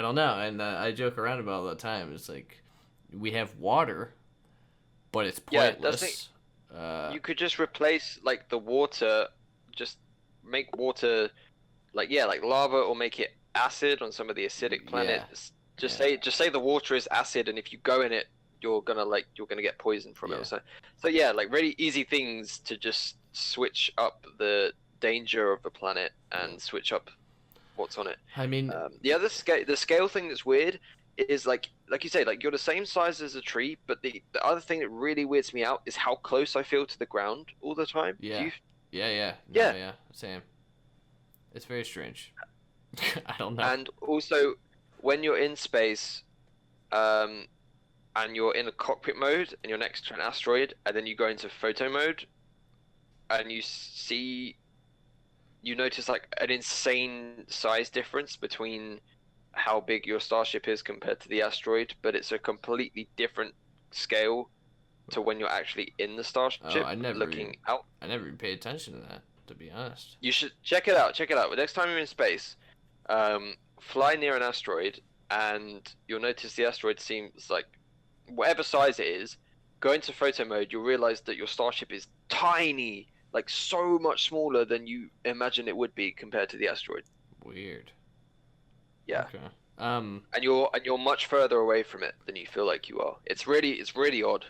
don't know. And I joke around about it all the time. It's like, we have water, but it's pointless. You could just replace like the water, just make water like lava, or make it acid on some of the acidic planets. Just say the water is acid, and if you go in it, you're gonna get poisoned from it. So like really easy things to just switch up the danger of the planet and switch up what's on it. I mean, the scale thing that's weird is like like you say, like you're the same size as a tree, but the other thing that really weirds me out is how close I feel to the ground all the time. Do Yeah. you? Yeah. No, Yeah, yeah. Same. It's very strange. I don't know. and also when you're in space, um, and you're in a cockpit mode and you're next to an asteroid, and then you go into photo mode and you notice like an insane size difference between how big your starship is compared to the asteroid, but it's a completely different scale to when you're actually in the Oh, starship looking out. I never even paid attention to that, to be honest. You should check it out. Check it out. The next time you're in space, fly near an asteroid, and you'll notice the asteroid seems like whatever size it is. Go into photo mode. You'll realize that your starship is tiny, like so much smaller than you imagine it would be compared to the asteroid. Weird. Yeah. Okay. And you're much further away from it than you feel like you are. It's really odd.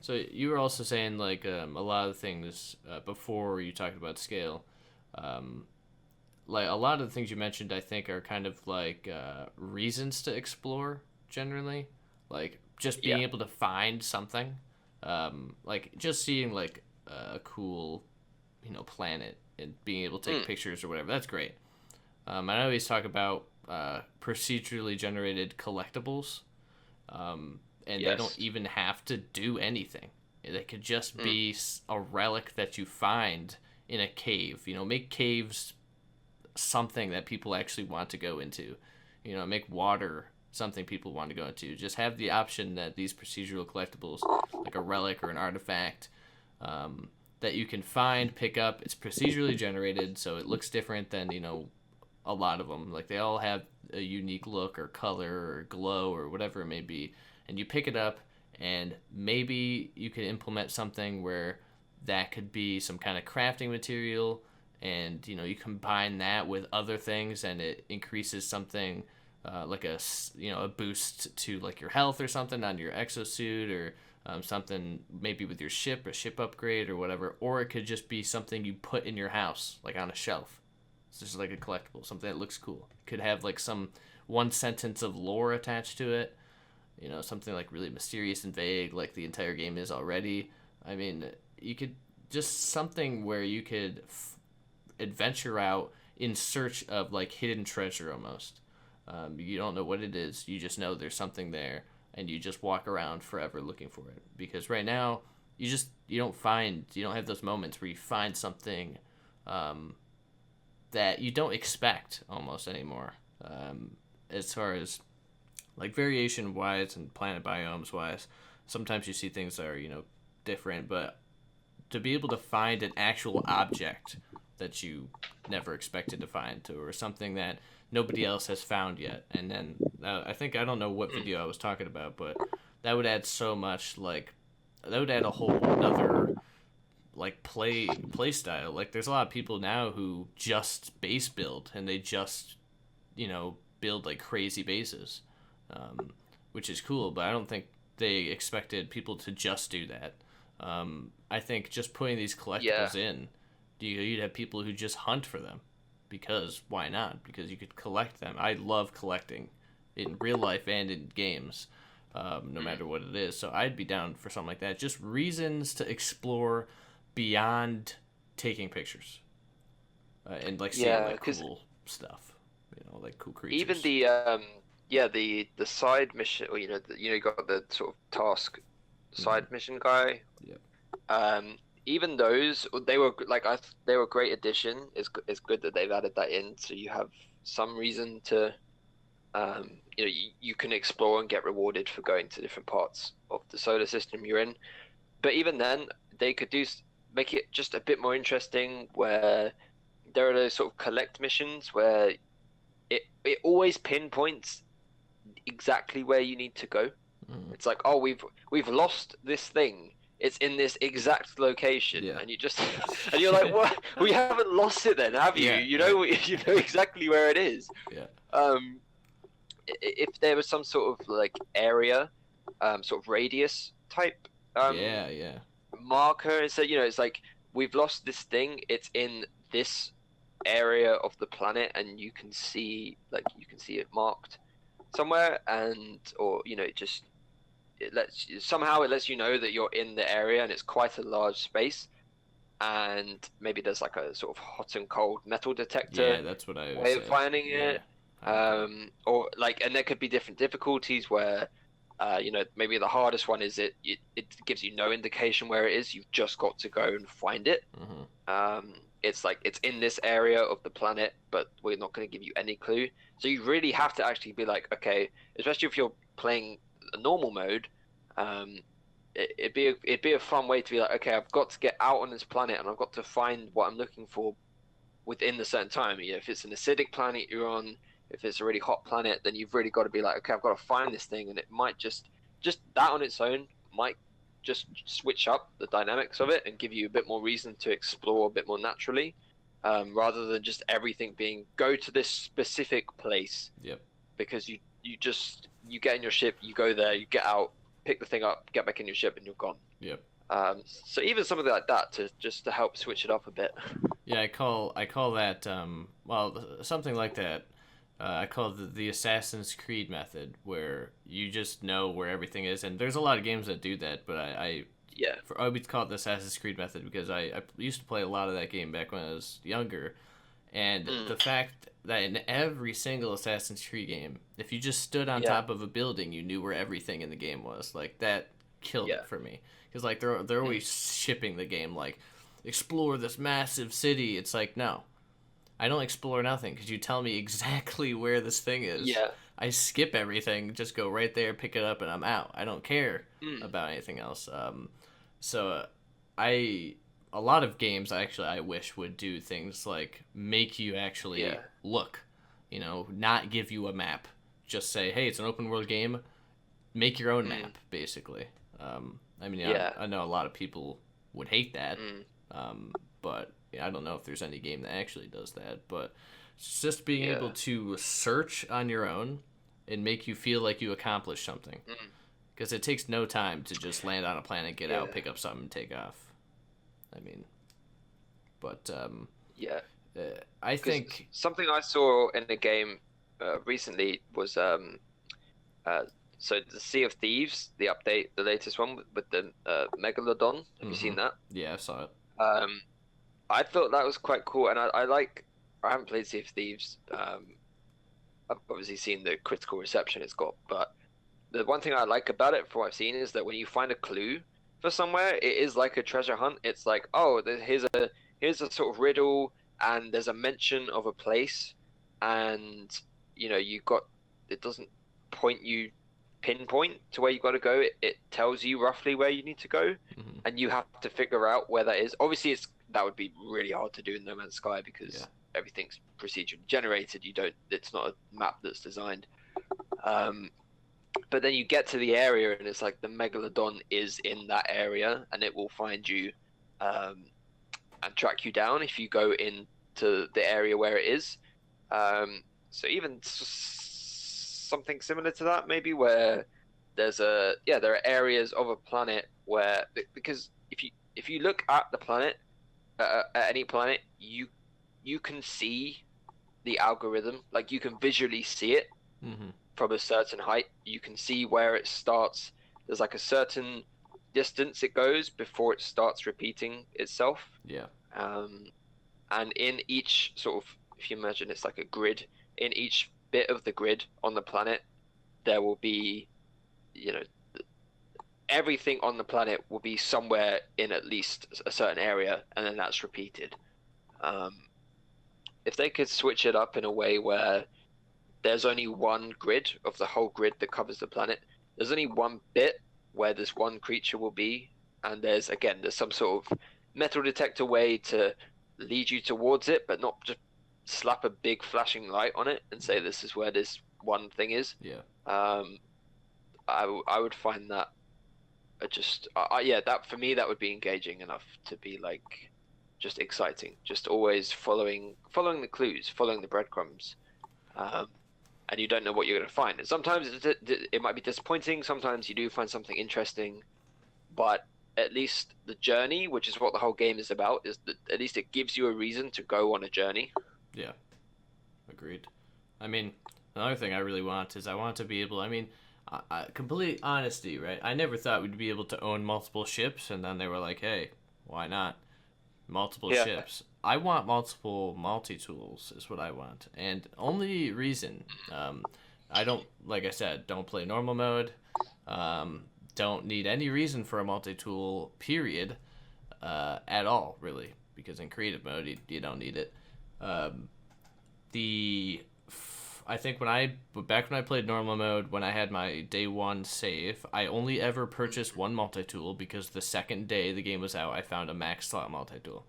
So you were also saying like a lot of things before you talked about scale, um, like a lot of the things you mentioned, I think are kind of like reasons to explore generally, like just Yeah. being able to find something, like just seeing like a cool, planet and being able to take pictures or whatever. That's great. I always talk about procedurally generated collectibles, and they don't Yes. even have to do anything. They could just be a relic that you find in a cave. Make caves something that people actually want to go into. Make water something people want to go into. Just have the option that these procedural collectibles, like a relic or an artifact, that you can find, pick up. It's procedurally generated, so it looks different than a lot of them. Like they all have a unique look or color or glow or whatever it may be, and you pick it up, and maybe you could implement something where that could be some kind of crafting material, and you combine that with other things, and it increases something like a boost to like your health or something on your exosuit, or something maybe with your ship, a ship upgrade or whatever. Or it could just be something you put in your house, like on a shelf. It's just like a collectible, something that looks cool. It could have like some one sentence of lore attached to it, something like really mysterious and vague, like the entire game is already. I mean, you could just something where you could adventure out in search of like hidden treasure almost. You don't know what it is, you just know there's something there, and you just walk around forever looking for it. Because right now, you don't have those moments where you find something that you don't expect almost anymore. As far as like variation wise and planet biomes wise, sometimes you see things that are different, but to be able to find an actual object that you never expected to find, or something that nobody else has found yet, and then I don't know what video I was talking about, but that would add so much. Like that would add a whole another like play style. Like there's a lot of people now who just base build, and they just build like crazy bases, which is cool, but I don't think they expected people to just do that. I think just putting these collectibles in, you'd have people who just hunt for them, because why not? Because you could collect them. I love collecting in real life and in games, no matter what it is. So I'd be down for something like that. Just reasons to explore beyond taking pictures, and like seeing like cool stuff, like cool creatures. Even the side mission, or you got the sort of task side mission guy. Yep. Even those, they were like they were a great addition. It's good that they've added that in, so you have some reason to, you can explore and get rewarded for going to different parts of the solar system you're in. But even then, they could make it just a bit more interesting, where there are those sort of collect missions where it always pinpoints exactly where you need to go. It's like, oh, we've lost this thing. It's in this exact location, and and you're like, what? We haven't lost it then, have you? You know exactly where it is. Yeah. If there was some sort of like area, sort of radius type, marker, so it's like we've lost this thing. It's in this area of the planet, and you can see it marked. somewhere, and or just it lets you know that you're in the area and it's quite a large space, and maybe there's like a sort of hot and cold metal detector Yeah, that's what I always way of say. finding Yeah, it. hot and cold. Or like, and there could be different difficulties where maybe the hardest one is it gives you no indication where it is. You've just got to go and find it. Hmm. It's like it's in this area of the planet, but we're not going to give you any clue. So you really have to actually be like, okay, especially if you're playing a normal mode, um, it'd be a fun way to be like, okay, I've got to get out on this planet and I've got to find what I'm looking for within the certain time. If it's an acidic planet you're on, if it's a really hot planet, then you've really got to be like, okay, I've got to find this thing, and it might just that on its own might just switch up the dynamics of it and give you a bit more reason to explore a bit more naturally, rather than just everything being go to this specific place. Yep. Because you get in your ship, you go there, you get out, pick the thing up, get back in your ship, and you're gone. Yep. So even something like that to help switch it up a bit. Yeah, I call that something like that. I call it the Assassin's Creed method, where you just know where everything is, and there's a lot of games that do that. But Yeah. I would call it the Assassin's Creed method because I used to play a lot of that game back when I was younger, and the fact that in every single Assassin's Creed game, if you just stood on Yeah. top of a building, you knew where everything in the game was. Like that killed Yeah. it for me because like they're always shipping the game like explore this massive city. It's like no, I don't explore nothing because you tell me exactly where this thing is. Yeah. I skip everything, just go right there, pick it up, and I'm out. I don't care Mm. about anything else. So I a lot of games actually I wish would do things like make you actually Yeah. look, not give you a map. Just say, hey, it's an open world game. Make your own map, basically. I mean, Yeah. I know a lot of people would hate that, Mm. but I don't know if there's any game that actually does that. But it's just being Yeah. able to search on your own and make you feel like you accomplished something. Mm. Because it takes no time to just land on a planet, get out, Yeah. pick up something, and take off. I mean, but Yeah. I 'Cause think something I saw in the game recently was so the Sea of Thieves, the update, the latest one with the Megalodon. Have you seen that? yeah, I saw it. Um, I thought that was quite cool, and I like. I haven't played Sea of Thieves. I've obviously seen the critical reception it's got, but the one thing I like about it, from what I've seen, is that when you find a clue for somewhere, it is like a treasure hunt. It's like, oh, here's a sort of riddle, and there's a mention of a place, and you got it doesn't pinpoint to where you got to go. It tells you roughly where you need to go, Hmm. and you have to figure out where that is. Obviously, that would be really hard to do in No Man's Sky because Yeah. everything's procedurally generated. It's not a map that's designed. But then you get to the area and it's like the Megalodon is in that area, and it will find you and track you down if you go into the area where it is. So even something similar to that, maybe, where there are areas of a planet where, because if you look at the planet, at any planet, you can see the algorithm, like you can visually see it Hmm. from a certain height. You can see where it starts. There's like a certain distance it goes before it starts repeating itself. Yeah. And in each sort of, if you imagine it's like a grid, in each bit of the grid on the planet, there will be, everything on the planet will be somewhere in at least a certain area, and then that's repeated. If they could switch it up in a way where there's only one grid of the whole grid that covers the planet, there's only one bit where this one creature will be, and there's some sort of metal detector way to lead you towards it, but not just slap a big flashing light on it and say this is where this one thing is. Yeah. I would find that that for me that would be engaging enough to be like just exciting, just always following the clues, following the breadcrumbs, and you don't know what you're going to find. And sometimes it might be disappointing. Sometimes you do find something interesting, but at least the journey, which is what the whole game is about, is that at least it gives you a reason to go on a journey. Yeah. Agreed. I mean, Another thing I really want is I want to be able. I mean, complete honesty, right? I never thought we'd be able to own multiple ships, and then they were like, "Hey, why not multiple Yeah. ships?" I want multiple multi tools, is what I want, and only reason. I don't, like I said, don't play normal mode. Um, don't need any reason for a multi tool. Period. At all, really, because in creative mode you don't need it. Um, the I think back when I played normal mode, when I had my day one save, I only ever purchased one multi tool because the second day the game was out, I found a max slot multi tool,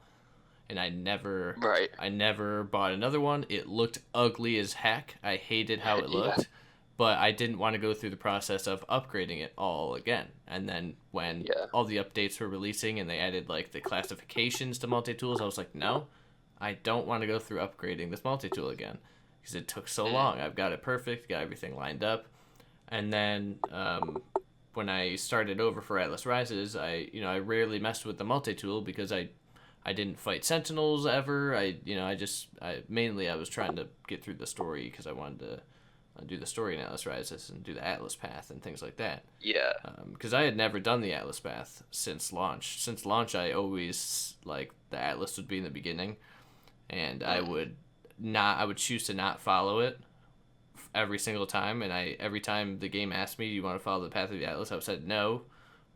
and Right. I never bought another one. It looked ugly as heck. I hated how it Yeah. looked, but I didn't want to go through the process of upgrading it all again. And then when Yeah. all the updates were releasing and they added like the classifications to multi tools, I was like, no, I don't want to go through upgrading this multi tool again because it took so Mm. long. I've got it perfect, got everything lined up, and then when I started over for Atlas Rises, I rarely messed with the multi tool because I didn't fight Sentinels ever. I was trying to get through the story because I wanted to do the story in Atlas Rises and do the Atlas path and things like that. Yeah. Because I had never done the Atlas path since launch. Since launch, I always like the Atlas would be in the beginning, and I would choose to not follow it every single time. And every time the game asked me, "Do you want to follow the path of the Atlas?" I said no,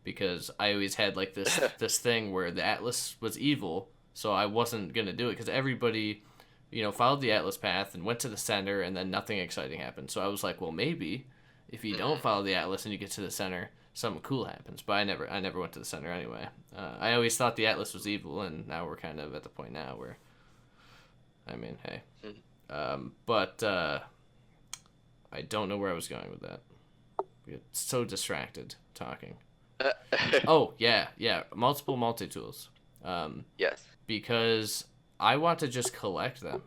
because I always had like this thing where the Atlas was evil, so I wasn't gonna do it because everybody, followed the Atlas path and went to the center, and then nothing exciting happened. So I was like, well, maybe if you don't follow the Atlas and you get to the center, something cool happens. But I never went to the center anyway. I always thought the Atlas was evil, and now we're kind of at the point now where, I mean, hey, but I don't know where I was going with that. We get so distracted talking. Oh yeah, multiple multi tools. Yes. Because I want to just collect them.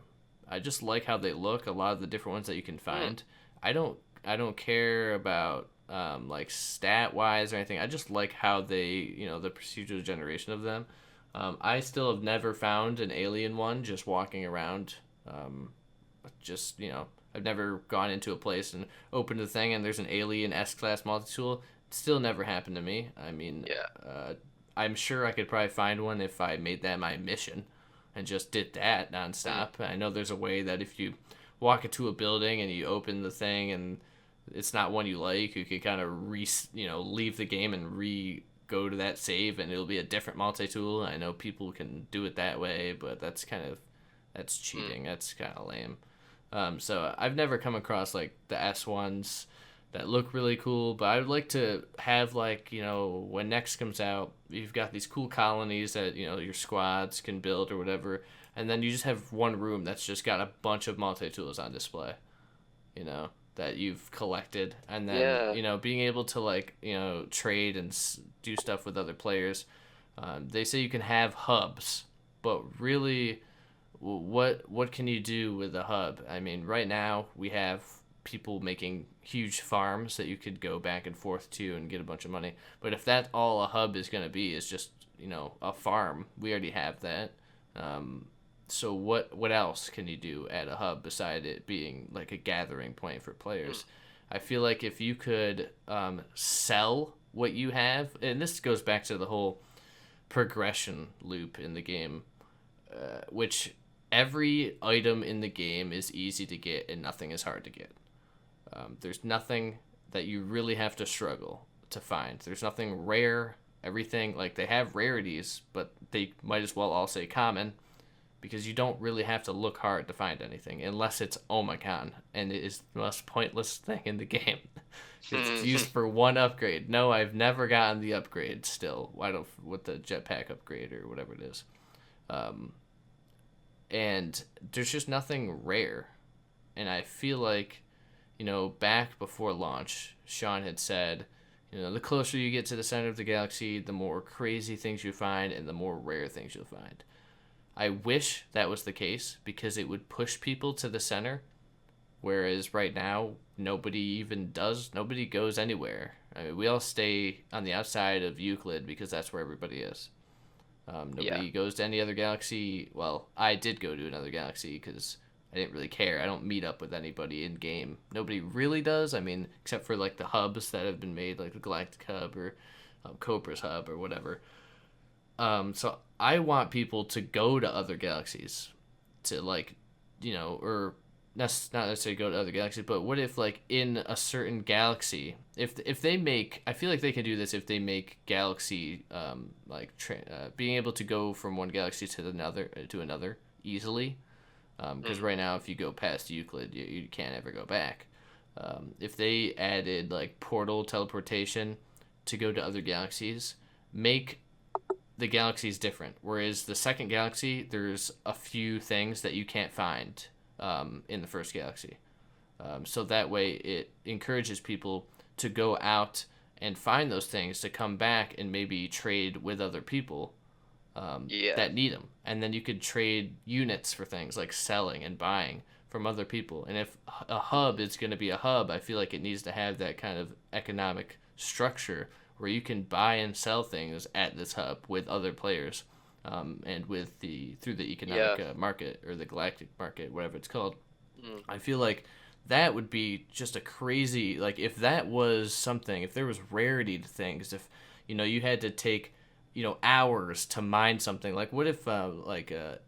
I just like how they look. A lot of the different ones that you can find. I don't care about like stat wise or anything. I just like how the procedural generation of them. I still have never found an alien one just walking around. Just I've never gone into a place and opened the thing and there's an alien S class multi tool. Still never happened to me. I mean, Yeah. I'm sure I could probably find one if I made that my mission and just did that nonstop. I know there's a way that if you walk into a building and you open the thing and it's not one you like, you could kind of leave the game and go to that save and it'll be a different multi-tool. I know people can do it that way, but that's cheating. That's kind of lame. So I've never come across like the S ones that look really cool, but I would like to have when next comes out, you've got these cool colonies that your squads can build or whatever, and then you just have one room that's just got a bunch of multi tools on display, that you've collected, and then being able to trade and do stuff with other players. They say you can have hubs, but really, what can you do with a hub? I mean, right now we have people making huge farms that you could go back and forth to and get a bunch of money. But if that's all a hub is going to be, is just a farm, we already have that. So what else can you do at a hub beside it being like a gathering point for players? I feel like if you could sell what you have, and this goes back to the whole progression loop in the game, which every item in the game is easy to get and nothing is hard to get. There's nothing that you really have to struggle to find. There's nothing rare. Everything, like, they have rarities, but they might as well all say common, because you don't really have to look hard to find anything unless it's Omicron, and it is the most pointless thing in the game. It's used for one upgrade. No, I've never gotten the upgrade still. With the jetpack upgrade or whatever it is. And there's just nothing rare. And I feel like, back before launch, Sean had said, the closer you get to the center of the galaxy, the more crazy things you find and the more rare things you'll find. I wish that was the case because it would push people to the center, whereas right now, nobody goes anywhere. I mean, we all stay on the outside of Euclid because that's where everybody is. Nobody goes to any other galaxy. Well, I did go to another galaxy because I didn't really care. I don't meet up with anybody in game. Nobody really does. I mean, except for like the hubs that have been made, like the Galactic Hub or Cobra's Hub or whatever. So I want people to go to other galaxies, to like, or not necessarily go to other galaxies, but what if like in a certain galaxy, if they make, I feel like they can do this if they make galaxy being able to go from one galaxy to another easily, because right now if you go past Euclid, you can't ever go back. If they added like portal teleportation to go to other galaxies, make the galaxy is different. Whereas the second galaxy, there's a few things that you can't find in the first galaxy. So that way it encourages people to go out and find those things, to come back and maybe trade with other people that need them. And then you could trade units for things like selling and buying from other people. And if a hub is going to be a hub, I feel like it needs to have that kind of economic structure where you can buy and sell things at this hub with other players, and through the economic market, or the galactic market, whatever it's called. I feel like that would be just a crazy, like if that was something, if there was rarity to things, if you had to take hours to mine something, like what if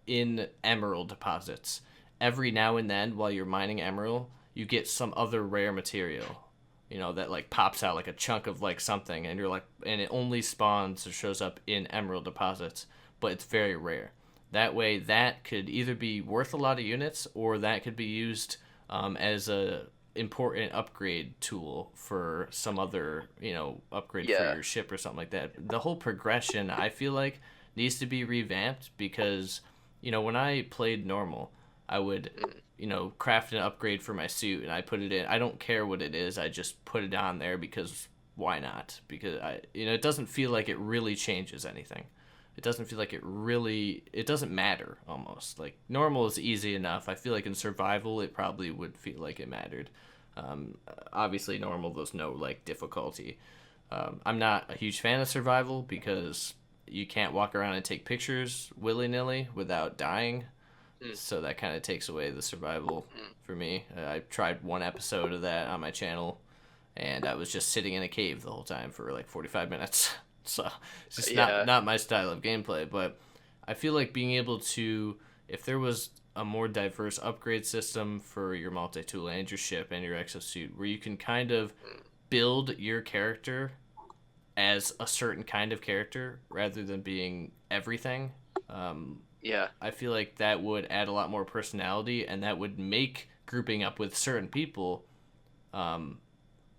in emerald deposits, every now and then while you're mining emerald, you get some other rare material, that like pops out like a chunk of like something, and you're like, and it only spawns or shows up in emerald deposits, but it's very rare. That way, that could either be worth a lot of units, or that could be used as a important upgrade tool for some other upgrade for your ship or something like that. The whole progression, I feel like, needs to be revamped, because when I played normal, I would craft an upgrade for my suit, and I put it in. I don't care what it is, I just put it on there because why not? Because it doesn't feel like it really changes anything. It doesn't feel like it doesn't matter almost. Like normal is easy enough. I feel like in survival it probably would feel like it mattered. Obviously normal, there's no like difficulty. I'm not a huge fan of survival because you can't walk around and take pictures willy-nilly without dying. So that kind of takes away the survival for me. I tried one episode of that on my channel, and I was just sitting in a cave the whole time for like 45 minutes. So it's just not my style of gameplay. But I feel like being able to, if there was a more diverse upgrade system for your multi-tool and your ship and your exosuit, where you can kind of build your character as a certain kind of character rather than being everything. I feel like that would add a lot more personality, and that would make grouping up with certain people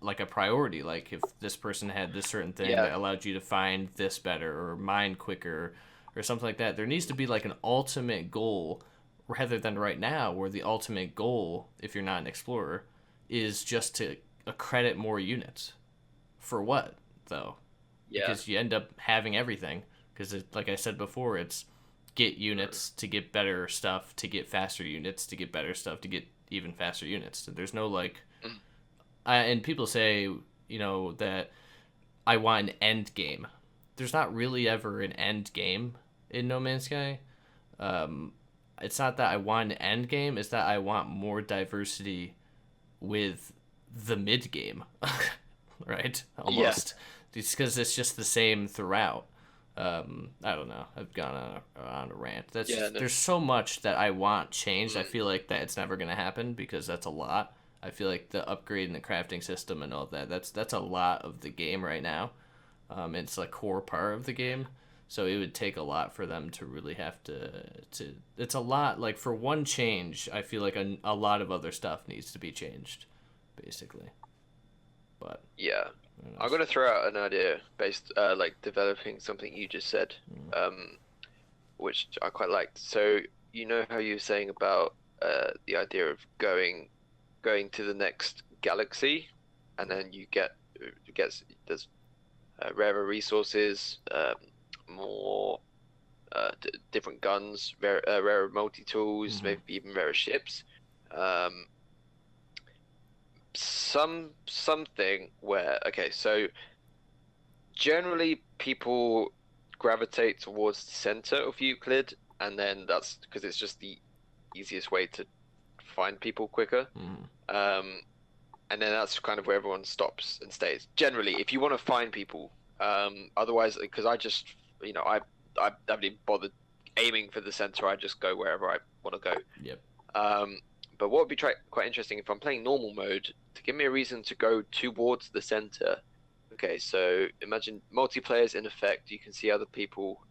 like a priority. Like if this person had this certain thing that allowed you to find this better or mine quicker or something like that, there needs to be like an ultimate goal, rather than right now where the ultimate goal, if you're not an explorer, is just to accredit more units. For what though? Because you end up having everything, because like I said before, it's get units to get better stuff, to get faster units, to get better stuff, to get even faster units. There's no like and people say that I want an end game. There's not really ever an end game in No Man's Sky. It's not that I want an end game, it's that I want more diversity with the mid game. Right, almost. It's because it's just the same throughout. I don't know. I've gone on a rant. There's so much that I want changed. I feel like that it's never gonna happen because that's a lot. I feel like the upgrade and the crafting system and all that, that's a lot of the game right now. It's a core part of the game. So it would take a lot for them to really have to it's a lot, like for one change, I feel like a lot of other stuff needs to be changed, basically. But I'm gonna throw out an idea based like developing something you just said, which I quite liked. So how you were saying about the idea of going to the next galaxy, and then you there's rarer resources, more different guns, rarer multi-tools, maybe even rarer ships. Something where so generally people gravitate towards the center of Euclid, and then that's because it's just the easiest way to find people quicker. Mm. And then that's kind of where everyone stops and stays. Generally, if you want to find people, otherwise, because I just, I haven't even bothered aiming for the center. I just go wherever I want to go. Yep. But what would be quite interesting if I'm playing normal mode to give me a reason to go towards the center. Okay, so imagine multiplayer's in effect. You can see other people.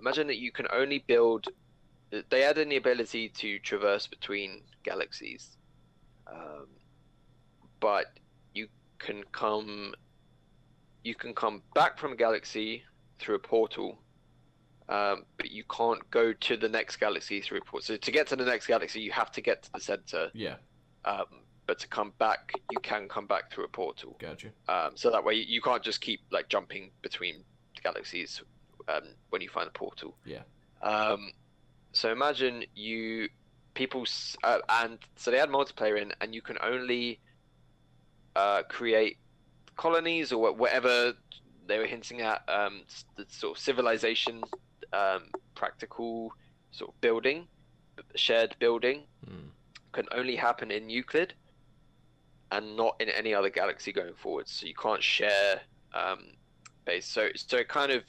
Imagine that you can only build. They add in the ability to traverse between galaxies, but you can come. You can come back from a galaxy through a portal, but you can't go to the next galaxy through a portal. So to get to the next galaxy, you have to get to the center. Yeah. But to come back, you can come back through a portal. Gotcha. So that way you can't just keep like jumping between galaxies when you find a portal. Yeah. So imagine people, and so they add multiplayer in, and you can only create colonies or whatever they were hinting at, the sort of civilization, practical sort of building, shared building, can only happen in Euclid and not in any other galaxy going forward. So you can't share base. So it kind of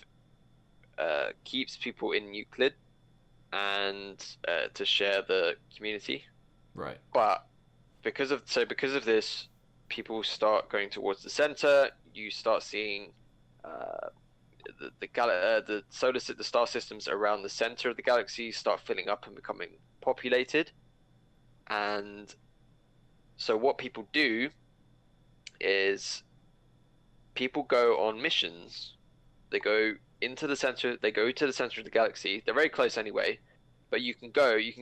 keeps people in Euclid and to share the community. Right. But because of this, people start going towards the center. You start seeing the star systems around the center of the galaxy start filling up and becoming populated. And so what people do is people go on missions. They go into the center. They go to the center of the galaxy. They're very close anyway, but you can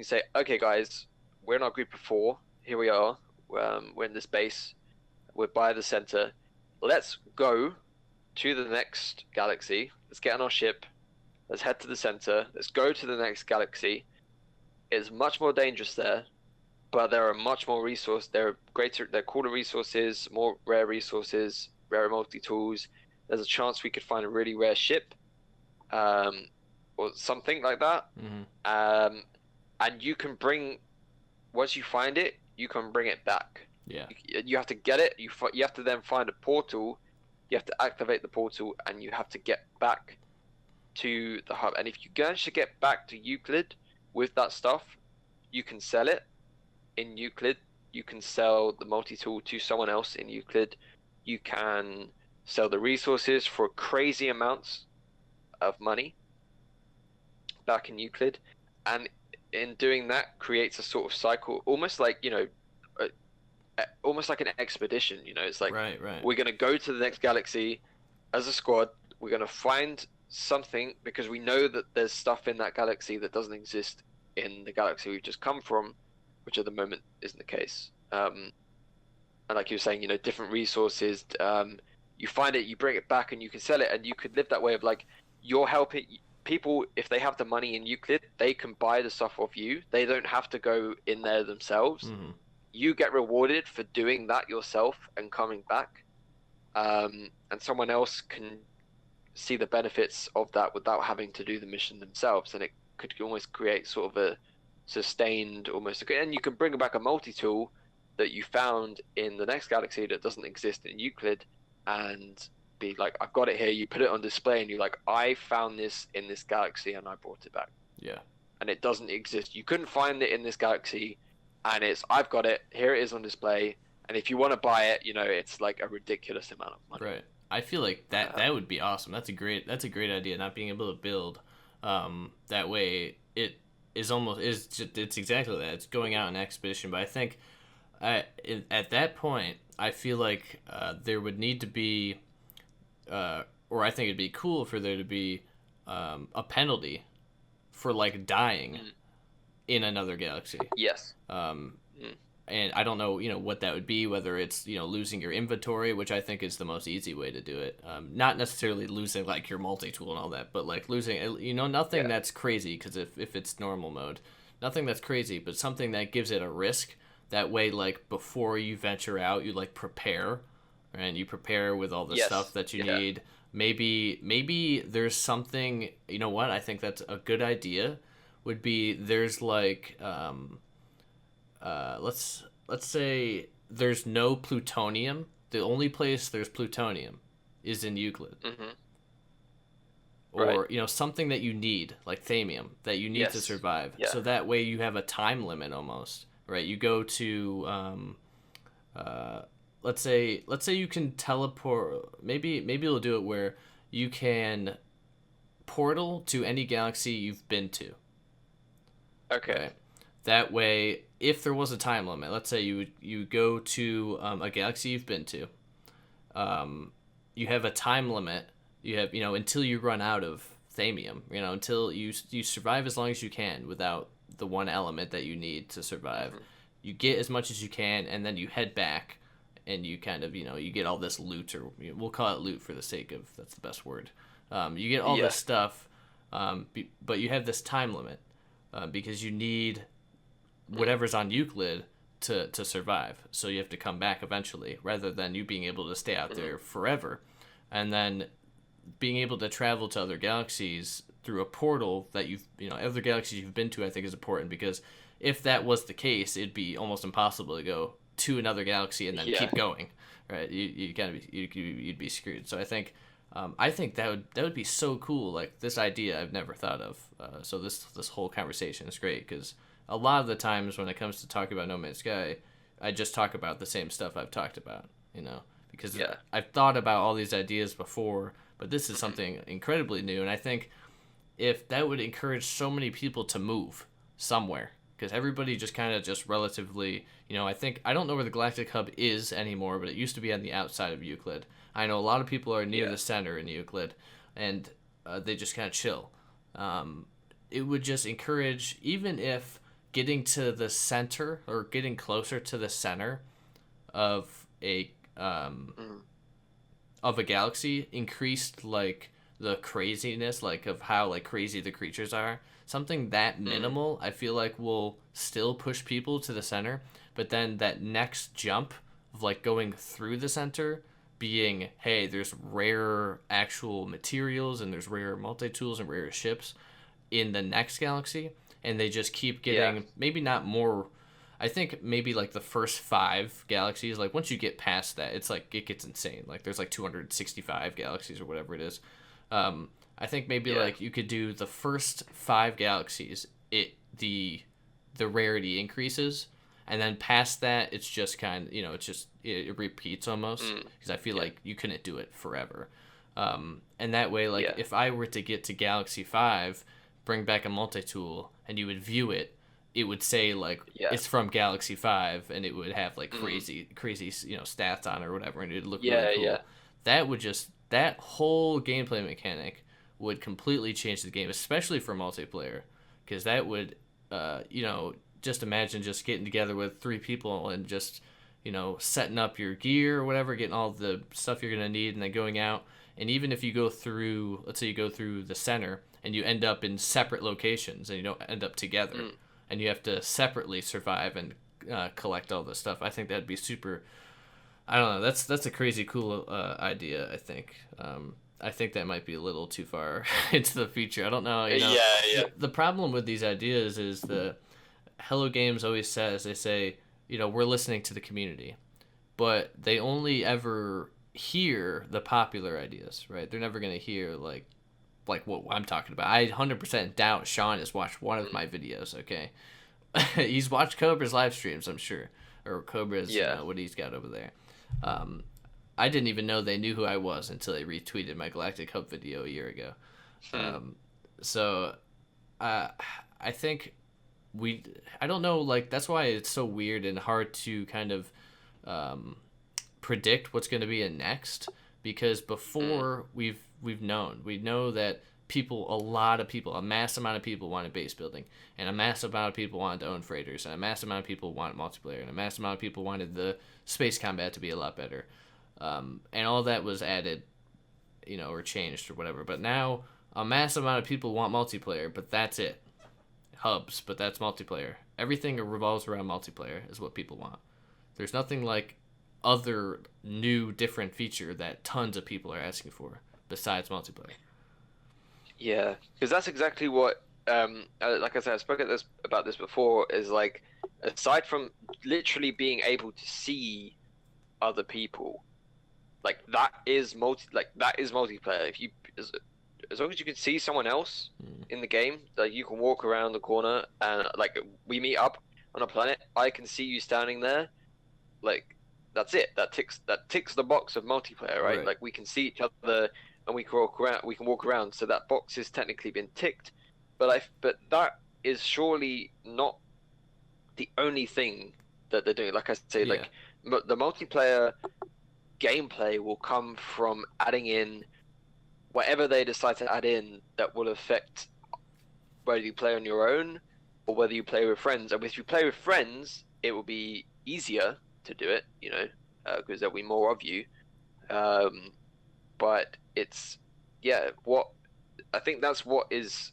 say, okay, guys, we're in our group of 4. Here we are. We're in this base. We're by the center. Let's go to the next galaxy. Let's get on our ship. Let's head to the center. Let's go to the next galaxy. It's much more dangerous there, but there are much more resources. There are cooler resources, more rare resources, rare multi-tools. There's a chance we could find a really rare ship, or something like that. Mm-hmm. And you can once you find it, you can bring it back. Yeah. You have to get it. You have to then find a portal. You have to activate the portal, and you have to get back to the hub. And if you manage to get back to Euclid with that stuff, you can sell it in Euclid. You can sell the multi-tool to someone else in Euclid. You can sell the resources for crazy amounts of money back in Euclid. And in doing that, creates a sort of cycle, almost like, almost like an expedition. It's like, right. We're going to go to the next galaxy as a squad. We're going to find something because we know that there's stuff in that galaxy that doesn't exist in the galaxy we've just come from, which at the moment isn't the case. And like you were saying, different resources, you find it, you bring it back, and you can sell it, and you could live that way of like, you're helping people. If they have the money in Euclid, they can buy the stuff off you. They don't have to go in there themselves. Mm-hmm. You get rewarded for doing that yourself and coming back, and someone else can see the benefits of that without having to do the mission themselves, and it could almost create sort of a sustained, and you can bring back a multi-tool that you found in the next galaxy that doesn't exist in Euclid, and be like, I've got it here. You put it on display, and you're like, I found this in this galaxy, and I brought it back. Yeah. And it doesn't exist. You couldn't find it in this galaxy, and I've got it. Here it is on display. And if you want to buy it, it's like a ridiculous amount of money. Right. I feel like that would be awesome. That's a great idea. Not being able to build, that way it is it's exactly that. It's going out on an expedition. But I think, at that point, I feel like there would need to be, or I think it'd be cool for there to be a penalty for like dying in another galaxy. Yes. And I don't know, what that would be, whether it's, losing your inventory, which I think is the most easy way to do it. Not necessarily losing like your multi-tool and all that, but like losing, nothing that's crazy, because if it's normal mode, nothing that's crazy, but something that gives it a risk. That way, like, before you venture out, you like prepare, and you prepare with all the stuff that you need. Maybe there's something, I think that's a good idea, would be there's like, let's say there's no plutonium. The only place there's plutonium is in Euclid. Mm-hmm. Right. Or something that you need, like thamium, that you need to Yes. survive. Yeah. So that way you have a time limit almost, right? You go to let's say you can teleport. Maybe it'll do it where you can portal to any galaxy you've been to. Okay. Right. That way, if there was a time limit, let's say you go to a galaxy you've been to, you have a time limit. You have until you run out of thamium. Until you survive as long as you can without the one element that you need to survive. Mm-hmm. You get as much as you can, and then you head back, and you kind of you get all this loot, or we'll call it loot for the sake of that's the best word. You get all this stuff, but you have this time limit because you need whatever's on Euclid to survive. So you have to come back eventually, rather than you being able to stay out there forever, and then being able to travel to other galaxies through a portal that other galaxies you've been to. I think is important because if that was the case, it'd be almost impossible to go to another galaxy and then keep going. Right? You kind of you'd be screwed. So I think that would be so cool. Like this idea I've never thought of. So this whole conversation is great because a lot of the times when it comes to talking about No Man's Sky, I just talk about the same stuff I've talked about. Because I've thought about all these ideas before, but this is something incredibly new, and I think if that would encourage so many people to move somewhere, because everybody just kind of just relatively, I don't know where the Galactic Hub is anymore, but it used to be on the outside of Euclid. I know a lot of people are near the center in Euclid, and they just kind of chill. It would just encourage, even if getting to the center or getting closer to the center of a galaxy increased like the craziness, like of how like crazy the creatures are. Something that minimal, I feel like will still push people to the center, but then that next jump of like going through the center being, hey, there's rare actual materials and there's rare multi-tools and rare ships in the next galaxy, and they just keep getting maybe not more. I think maybe like the first 5 galaxies, like once you get past that, it's like it gets insane. Like there's like 265 galaxies or whatever it is. I think maybe like you could do the first 5 galaxies, the rarity increases, and then past that it's just kind of it repeats almost because I feel like you couldn't do it forever. And that way, like if I were to get to Galaxy 5, bring back a multi-tool, and you would view it. It would say like it's from Galaxy 5, and it would have like crazy stats on it or whatever, and it'd look really cool. That whole gameplay mechanic would completely change the game, especially for multiplayer, because that would just imagine just getting together with 3 people and just setting up your gear or whatever, getting all the stuff you're gonna need, and then going out. And even if you go through, let's say you go through the center and you end up in separate locations and you don't end up together. And you have to separately survive and collect all this stuff. I think that'd be super. I don't know. That's a crazy cool idea. I think. I think that might be a little too far into the future. I don't know. The problem with these ideas is the Hello Games always says, they say, we're listening to the community, but they only ever hear the popular ideas, right? They're never gonna hear like what I'm talking about. I 100% doubt Sean has watched one of my videos, okay? He's watched Cobra's live streams, I'm sure. Or Cobra's, what he's got over there. I didn't even know they knew who I was until they retweeted my Galactic Hub video a year ago. So, I think I don't know, like, that's why it's so weird and hard to kind of predict what's going to be in next. Because before we know that a mass amount of people wanted base building, and a mass amount of people wanted to own freighters, and a mass amount of people wanted multiplayer, and a mass amount of people wanted the space combat to be a lot better. And all that was added, or changed or whatever. But now a mass amount of people want multiplayer, but that's it. Hubs, but that's multiplayer. Everything revolves around multiplayer is what people want. There's nothing like other new different feature that tons of people are asking for besides multiplayer. Yeah, because that's exactly what like I said, I spoke about this before, is like aside from literally being able to see other people, like that is multiplayer. If you as long as you can see someone else in the game, like you can walk around the corner and like we meet up on a planet, I can see you standing there. Like that's it. That ticks the box of multiplayer, right? Right. Like we can see each other and we can walk around. We can walk around. So that box has technically been ticked. But that is surely not the only thing that they're doing. Like I say, Yeah. like the multiplayer gameplay will come from adding in whatever they decide to add in that will affect whether you play on your own or whether you play with friends. And if you play with friends, it will be easier to do it, because there'll be more of you. But it's, yeah, what I think that's what is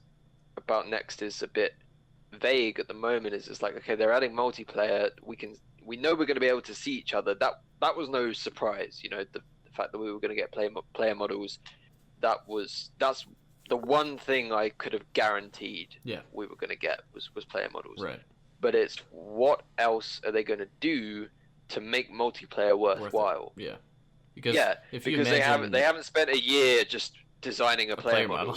about next is a bit vague at the moment. Is it's like, okay, they're adding multiplayer. We know we're going to be able to see each other. That was no surprise. The fact that we were going to get player models. That's the one thing I could have guaranteed. Yeah. We were going to get was player models. Right. But it's what else are they going to do to make multiplayer worthwhile? Yeah. Because if you because imagine they haven't spent a year just designing a player model.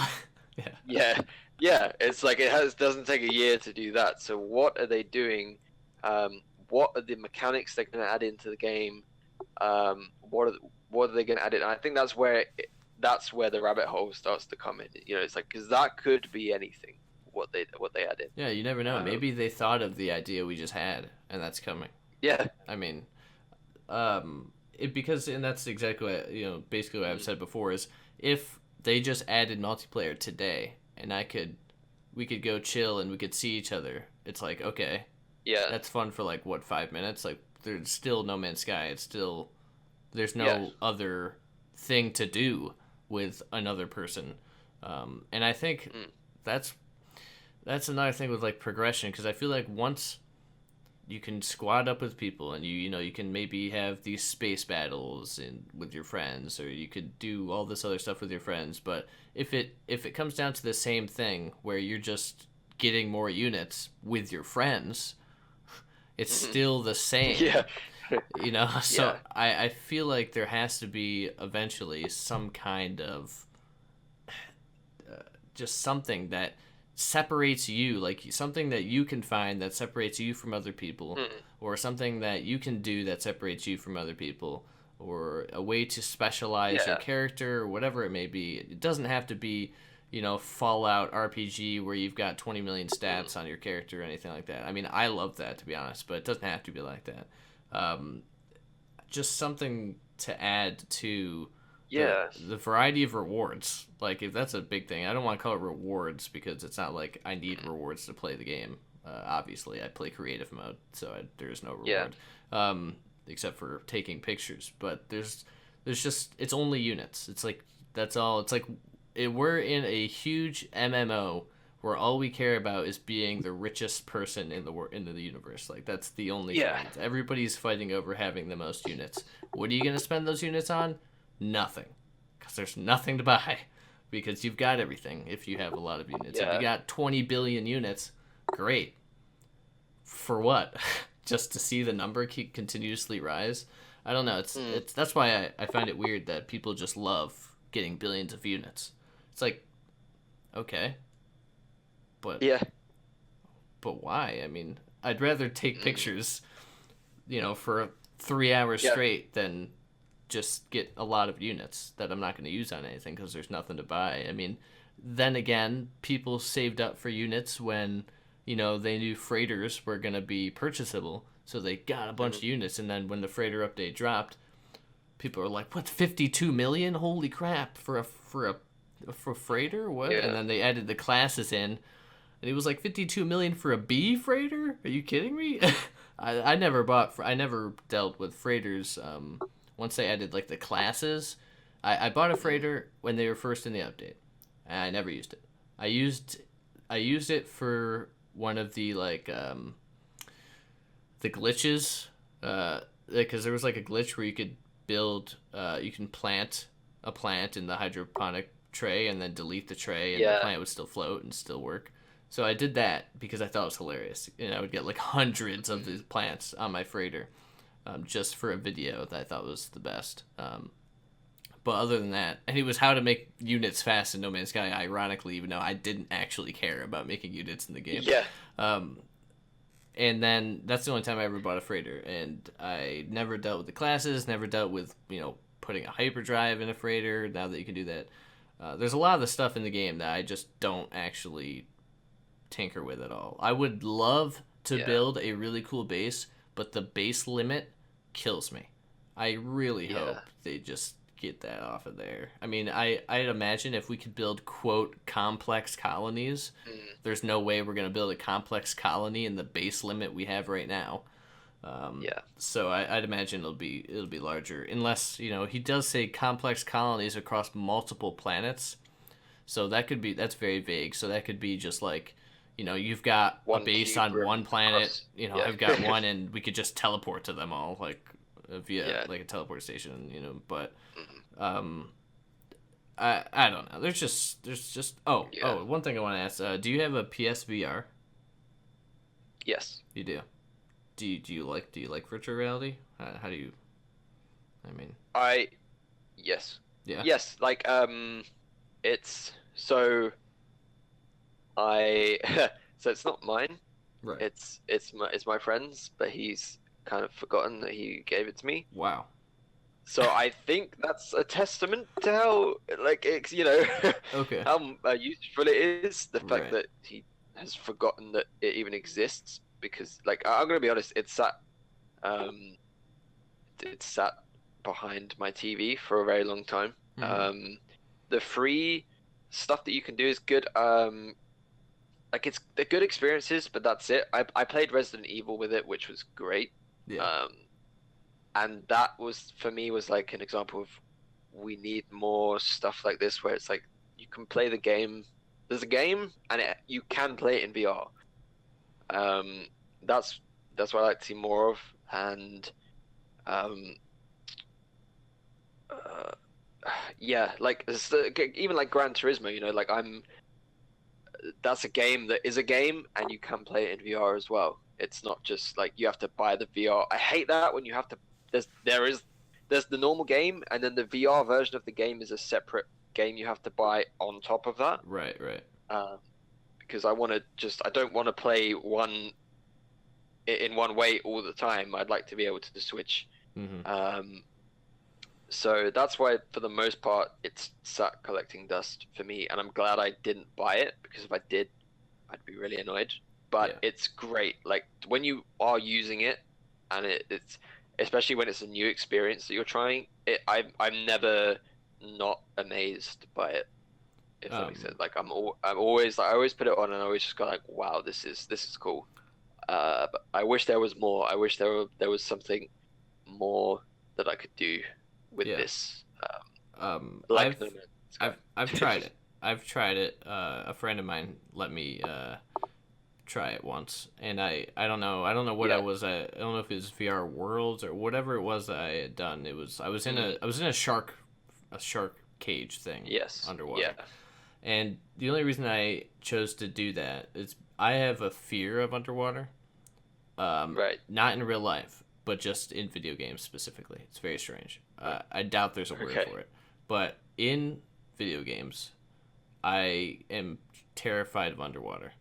Yeah. Yeah. It's like doesn't take a year to do that. So what are they doing? What are the mechanics they're going to add into the game? What are they going to add in? And I think that's where the rabbit hole starts to come in. It's like, because that could be anything. What they add in. Yeah, you never know. Maybe they thought of the idea we just had, and that's coming. Yeah. I mean, and that's exactly what, basically what I've said before is if they just added multiplayer today, and we could go chill and we could see each other. It's like, okay, yeah, that's fun for like 5 minutes. Like there's still No Man's Sky. It's still there's no other thing to do with another person, and I think that's another thing with like progression, because I feel like once you can squad up with people and you can maybe have these space battles with your friends, or you could do all this other stuff with your friends, but if it comes down to the same thing where you're just getting more units with your friends, it's still the same. Yeah. So I feel like there has to be eventually some kind of just something that separates you, like something that you can find that separates you from other people, or something that you can do that separates you from other people, or a way to specialize your character, or whatever it may be. It doesn't have to be Fallout RPG where you've got 20 million stats on your character or anything like that. I mean, I love that, to be honest, but it doesn't have to be like that. Just something to add to the variety of rewards. Like, if that's a big thing, I don't want to call it rewards, because it's not like I need rewards to play the game. Obviously, I play creative mode, so there's no reward, except for taking pictures. But there's just, it's only units. It's like, that's all. It's like we're in a huge MMO where all we care about is being the richest person in the universe. Like, that's the only thing. Everybody's fighting over having the most units. What are you gonna spend those units on? Nothing, because there's nothing to buy, because you've got everything if you have a lot of units. If you got 20 billion units, great. For what? Just to see the number keep continuously rise? I don't know. It's that's why I find it weird that people just love getting billions of units. It's like, okay, but why? I mean, I'd rather take pictures, for 3 hours straight than just get a lot of units that I'm not going to use on anything because there's nothing to buy. I mean, then again, people saved up for units when, they knew freighters were going to be purchasable, so they got a bunch of units, and then when the freighter update dropped, people were like, what, 52 million? Holy crap, for a freighter? What? And then they added the classes in, and it was like 52 million for a B freighter? Are you kidding me? I never dealt with freighters, once they added like the classes. I bought a freighter when they were first in the update, and I never used it. I used it for one of the the glitches, because there was like a glitch where you could you can plant a plant in the hydroponic tray and then delete the tray, and the plant would still float and still work. So I did that because I thought it was hilarious, and I would get like hundreds of these plants on my freighter, just for a video that I thought was the best. But other than that, and it was how to make units fast in No Man's Sky. Ironically, even though I didn't actually care about making units in the game. Yeah. And then that's the only time I ever bought a freighter, and I never dealt with the classes, never dealt with putting a hyperdrive in a freighter. Now that you can do that, there's a lot of the stuff in the game that I just don't actually tinker with at all. I would love to build a really cool base, but the base limit kills me. I really hope they just get that off of there. I mean, I'd imagine if we could build, quote, complex colonies, there's no way we're going to build a complex colony in the base limit we have right now. So I'd imagine it'll be larger, unless he does say complex colonies across multiple planets. So that's very vague. So that could be just like, you've got a base on one planet. I've got one, and we could just teleport to them all, like via like a teleport station. But I don't know. There's just one thing I want to ask. Do you have a PSVR? Yes. You do. Do you like virtual reality? How do you? I mean. Yes. Yeah. Yes. Like it's so. So it's not mine. Right. It's my friend's, but he's kind of forgotten that he gave it to me. Wow. So I think that's a testament to how Okay. how useful it is. The fact that he has forgotten that it even exists, because I'm gonna be honest, it's sat behind my TV for a very long time. Mm-hmm. The free stuff that you can do is good. They're good experiences, but that's it. I played Resident Evil with it, which was great. Yeah. And that was, for me, was like an example of, we need more stuff like this, where it's like you can play the game. There's a game, and you can play it in VR. That's what I like to see more of. And even like Gran Turismo. That's a game that is a game, and you can play it in VR as well. It's not just like you have to buy the VR. I hate that when you have to. There's the normal game, and then the VR version of the game is a separate game you have to buy on top of that. Right. Because I don't want to play one in one way all the time. I'd like to be able to switch. Mm-hmm. So that's why, for the most part, it's sat collecting dust for me, and I'm glad I didn't buy it, because if I did, I'd be really annoyed. But it's great. Like, when you are using it, and it's especially when it's a new experience that you're trying, I'm never not amazed by it. If that makes sense. Like I always put it on, and I always just go like, wow, this is cool. But I wish there was more. I wish there was something more that I could do with this. I've tried it. I've tried it. A friend of mine let me try it once, and I don't know what I was at. I don't know if it was VR Worlds or whatever it was that I had done. I was in a shark cage thing. Yes. Underwater. Yeah. And the only reason I chose to do that is I have a fear of underwater. Right. Not in real life, but just in video games specifically. It's very strange. I doubt there's a word for it. But in video games, I am terrified of underwater.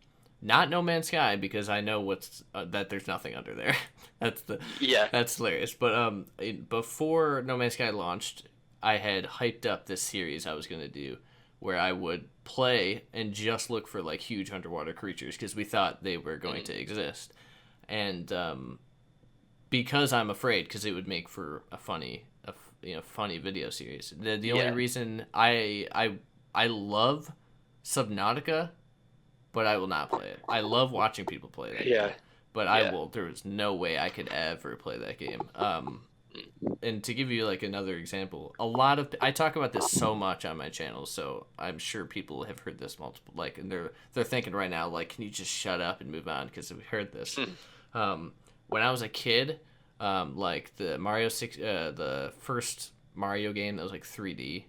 Not No Man's Sky, because I know that there's nothing under there. That's hilarious. But before No Man's Sky launched, I had hyped up this series I was going to do, where I would play and just look for like huge underwater creatures, because we thought they were going to exist. And because I'm afraid, because it would make for a funny video series. The only reason I love Subnautica, but I will not play it. I love watching people play that game, but there is no way I could ever play that game. And to give you like another example, I talk about this so much on my channel, so I'm sure people have heard this multiple, and they're thinking right now, like, can you just shut up and move on, because we've heard this. When I was a kid, like the first Mario game that was like 3D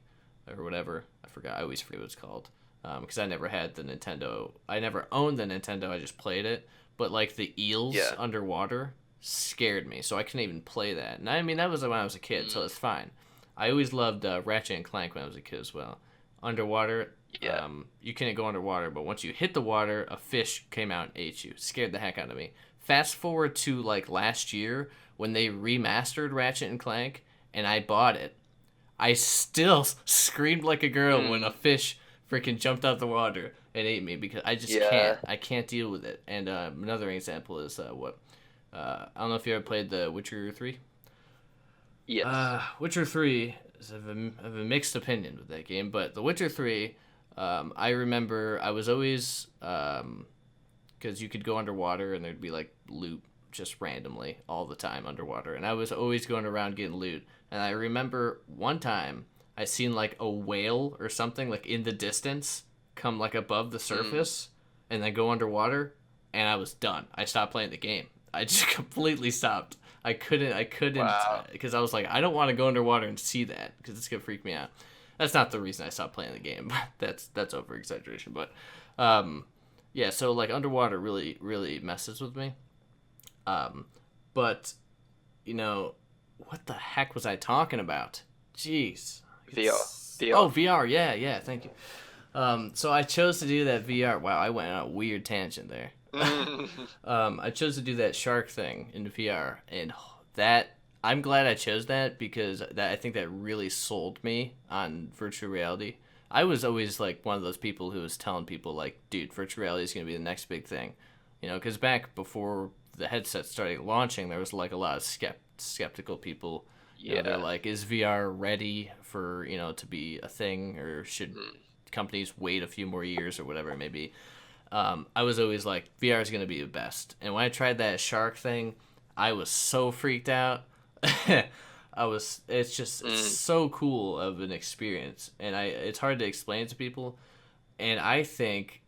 or whatever, I always forget what it's called. because I never had the Nintendo. I never owned the Nintendo. I just played it. But like the eels Yeah. underwater scared me, so I couldn't even play that. And I mean that was when I was a kid, so Mm, it's fine. I always loved Ratchet and Clank when I was a kid as well. Underwater, yeah. you couldn't go underwater, but once you hit the water, a fish came out and ate you. Scared the heck out of me. Fast forward to like last year when they remastered Ratchet and Clank, and I bought it. I still screamed like a girl when a Mm, fish freaking jumped out the water and ate me because I just can't. yeah. I can't deal with it. And another example is I don't know if you ever played The Witcher 3. Yes. Witcher 3 is of a mixed opinion with that game, but The Witcher 3, I remember I was always because you could go underwater and there'd be like loot just randomly all the time underwater, and I was always going around getting loot. And I remember one time I seen like a whale or something like in the distance come like above the Mm, surface and then go underwater, and I was done. I stopped playing the game. I just completely stopped. I couldn't wow. because I was like, I don't want to go underwater and see that because it's gonna freak me out. That's not the reason I stopped playing the game. That's over exaggeration. But um, yeah, so like underwater really messes with me. Um, but you know, what the heck was I talking about? Jeez, VR. it's VR. VR. Yeah, thank you. So I chose to do that VR. Wow, I went on a weird tangent there. Mm, I chose to do that shark thing in VR, and that I'm glad I chose that because that I think that really sold me on virtual reality. I was always like one of those people who was telling people like, dude, virtual reality is gonna be the next big thing, because back before the headset started launching, there was like a lot of skeptical people. They're yeah. like, is VR ready for to be a thing, or should Mm, companies wait a few more years or whatever it may be? I was always like, VR is going to be the best. And when I tried that shark thing, I was so freaked out. It's mm, so cool of an experience. And it's hard to explain to people. And I think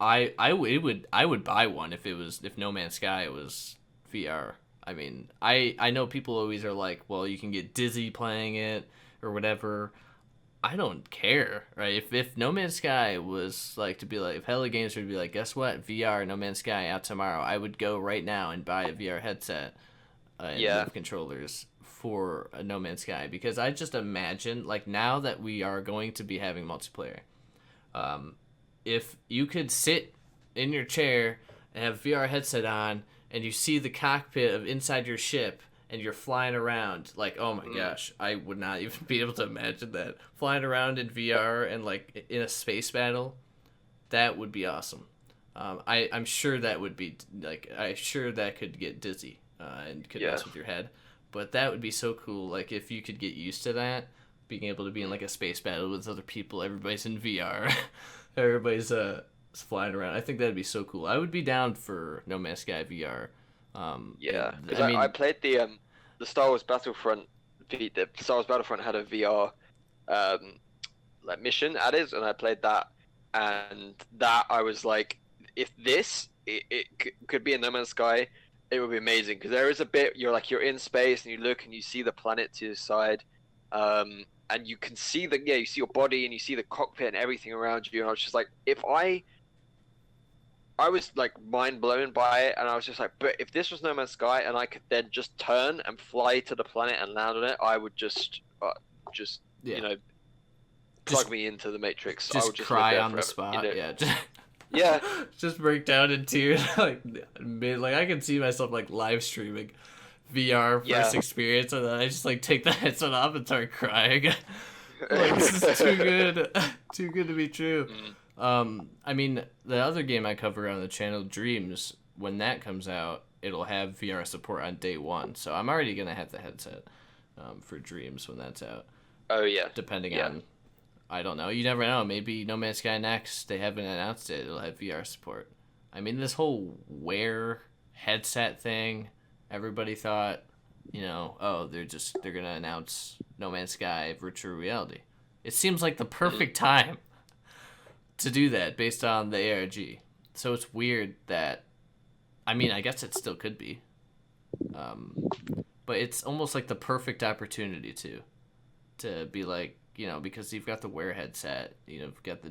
I would buy one if No Man's Sky was VR. I mean, I know people always are like, well, you can get dizzy playing it or whatever. I don't care, right? If No Man's Sky was like to be like, if Hello Games would be like, guess what, VR No Man's Sky out tomorrow, I would go right now and buy a VR headset and yeah. Move controllers for a No Man's Sky because I just imagine like now that we are going to be having multiplayer, um, if you could sit in your chair and have a VR headset on and you see the cockpit of inside your ship and you're flying around, like, oh my Mm, gosh, I would not even be able to imagine that. Flying around in VR and like in a space battle, that would be awesome. I'm sure that would be like, I'm sure that could get dizzy and could yeah. mess with your head, but that would be so cool. Like if you could get used to that, being able to be in Mm, like a space battle with other people, everybody's in VR, everybody's flying around. I think that'd be so cool. I would be down for No Man's Sky VR. yeah. Because I I mean, played the Star Wars Battlefront. The Star Wars Battlefront had a VR um like mission added, and I played that, and that I was like, if could be in No Man's Sky, it would be amazing because there is a bit you're in space and you look and you see the planet to your side, and you can see you see your body and you see the cockpit and everything around you, and I was just like, if I was like mind blown by it, and I was just like, but if this was No Man's Sky and I could then just turn and fly to the planet and land on it, I would just yeah, plug just me into the Matrix. I just would just live cry there on the forever. spot. Yeah, just, Yeah, just break down in tears. Like I can see myself like live streaming VR yeah. first experience, and then I just like take the headset off and start crying. Like this is too good, too good to be true. Mm, I mean, the other game I cover on the channel, Dreams, when that comes out, it'll have VR support on day one. So I'm already gonna have the headset for Dreams when that's out. oh yeah, Depending yeah. on, I don't know. You never know. Maybe No Man's Sky next. They haven't announced it. It'll have VR support. I mean, this whole Wear headset thing. Everybody thought, oh, they're gonna announce No Man's Sky virtual reality. It seems like the Mm, perfect time to do that based on the ARG. So it's weird that, I mean, I guess it still could be, um, but it's almost like the perfect opportunity to be like, because you've got the Wear headset, you've got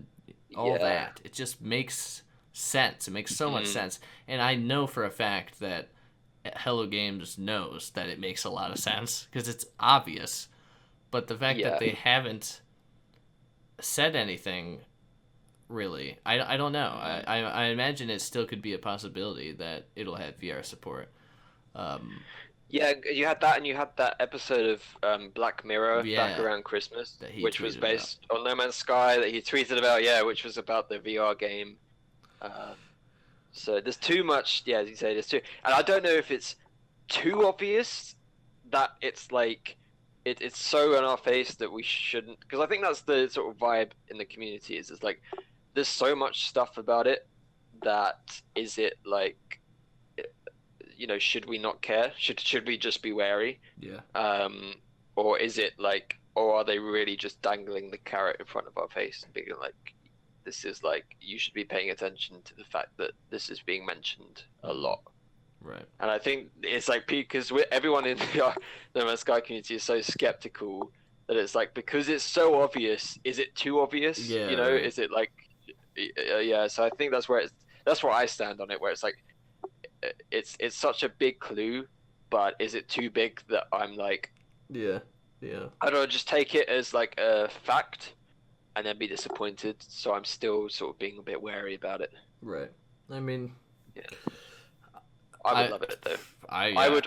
all Yeah. that. It just makes sense. It makes so much Mm. sense. And I know for a fact that Hello Games knows that it makes a lot of sense because it's obvious. But the fact that Yeah. they haven't said anything really, I don't know. Mm. I imagine it still could be a possibility that it'll have VR support. Um, Yeah, you had that, and you had that episode of Black Mirror back yeah, around Christmas, that he which was tweeted about. based on No Man's Sky that he tweeted about. Yeah, which was about the VR game. Um, so there's too much. Yeah, as you say, there's too, and I don't know if it's too obvious that it's like it's so in our face that we shouldn't. Because I think that's the sort of vibe in the community. Is it's like there's so much stuff about it that is it like should we not care? Should we just be wary? Yeah. Or is it like, or are they really just dangling the carrot in front of our face and being like, this is like, you should be paying attention to the fact that this is being mentioned a lot. Right. And I think it's like, because everyone in the No Man's Sky community is so skeptical that it's like, because it's so obvious, is it too obvious? Yeah. Right. Is it like, yeah. So I think that's where I stand on it, where it's like, it's such a big clue, but is it too big that I'm like, Yeah. I don't know, just take it as like a fact and then be disappointed. So I'm still sort of being a bit wary about it. Right. I mean, yeah, I would love it though. Yeah.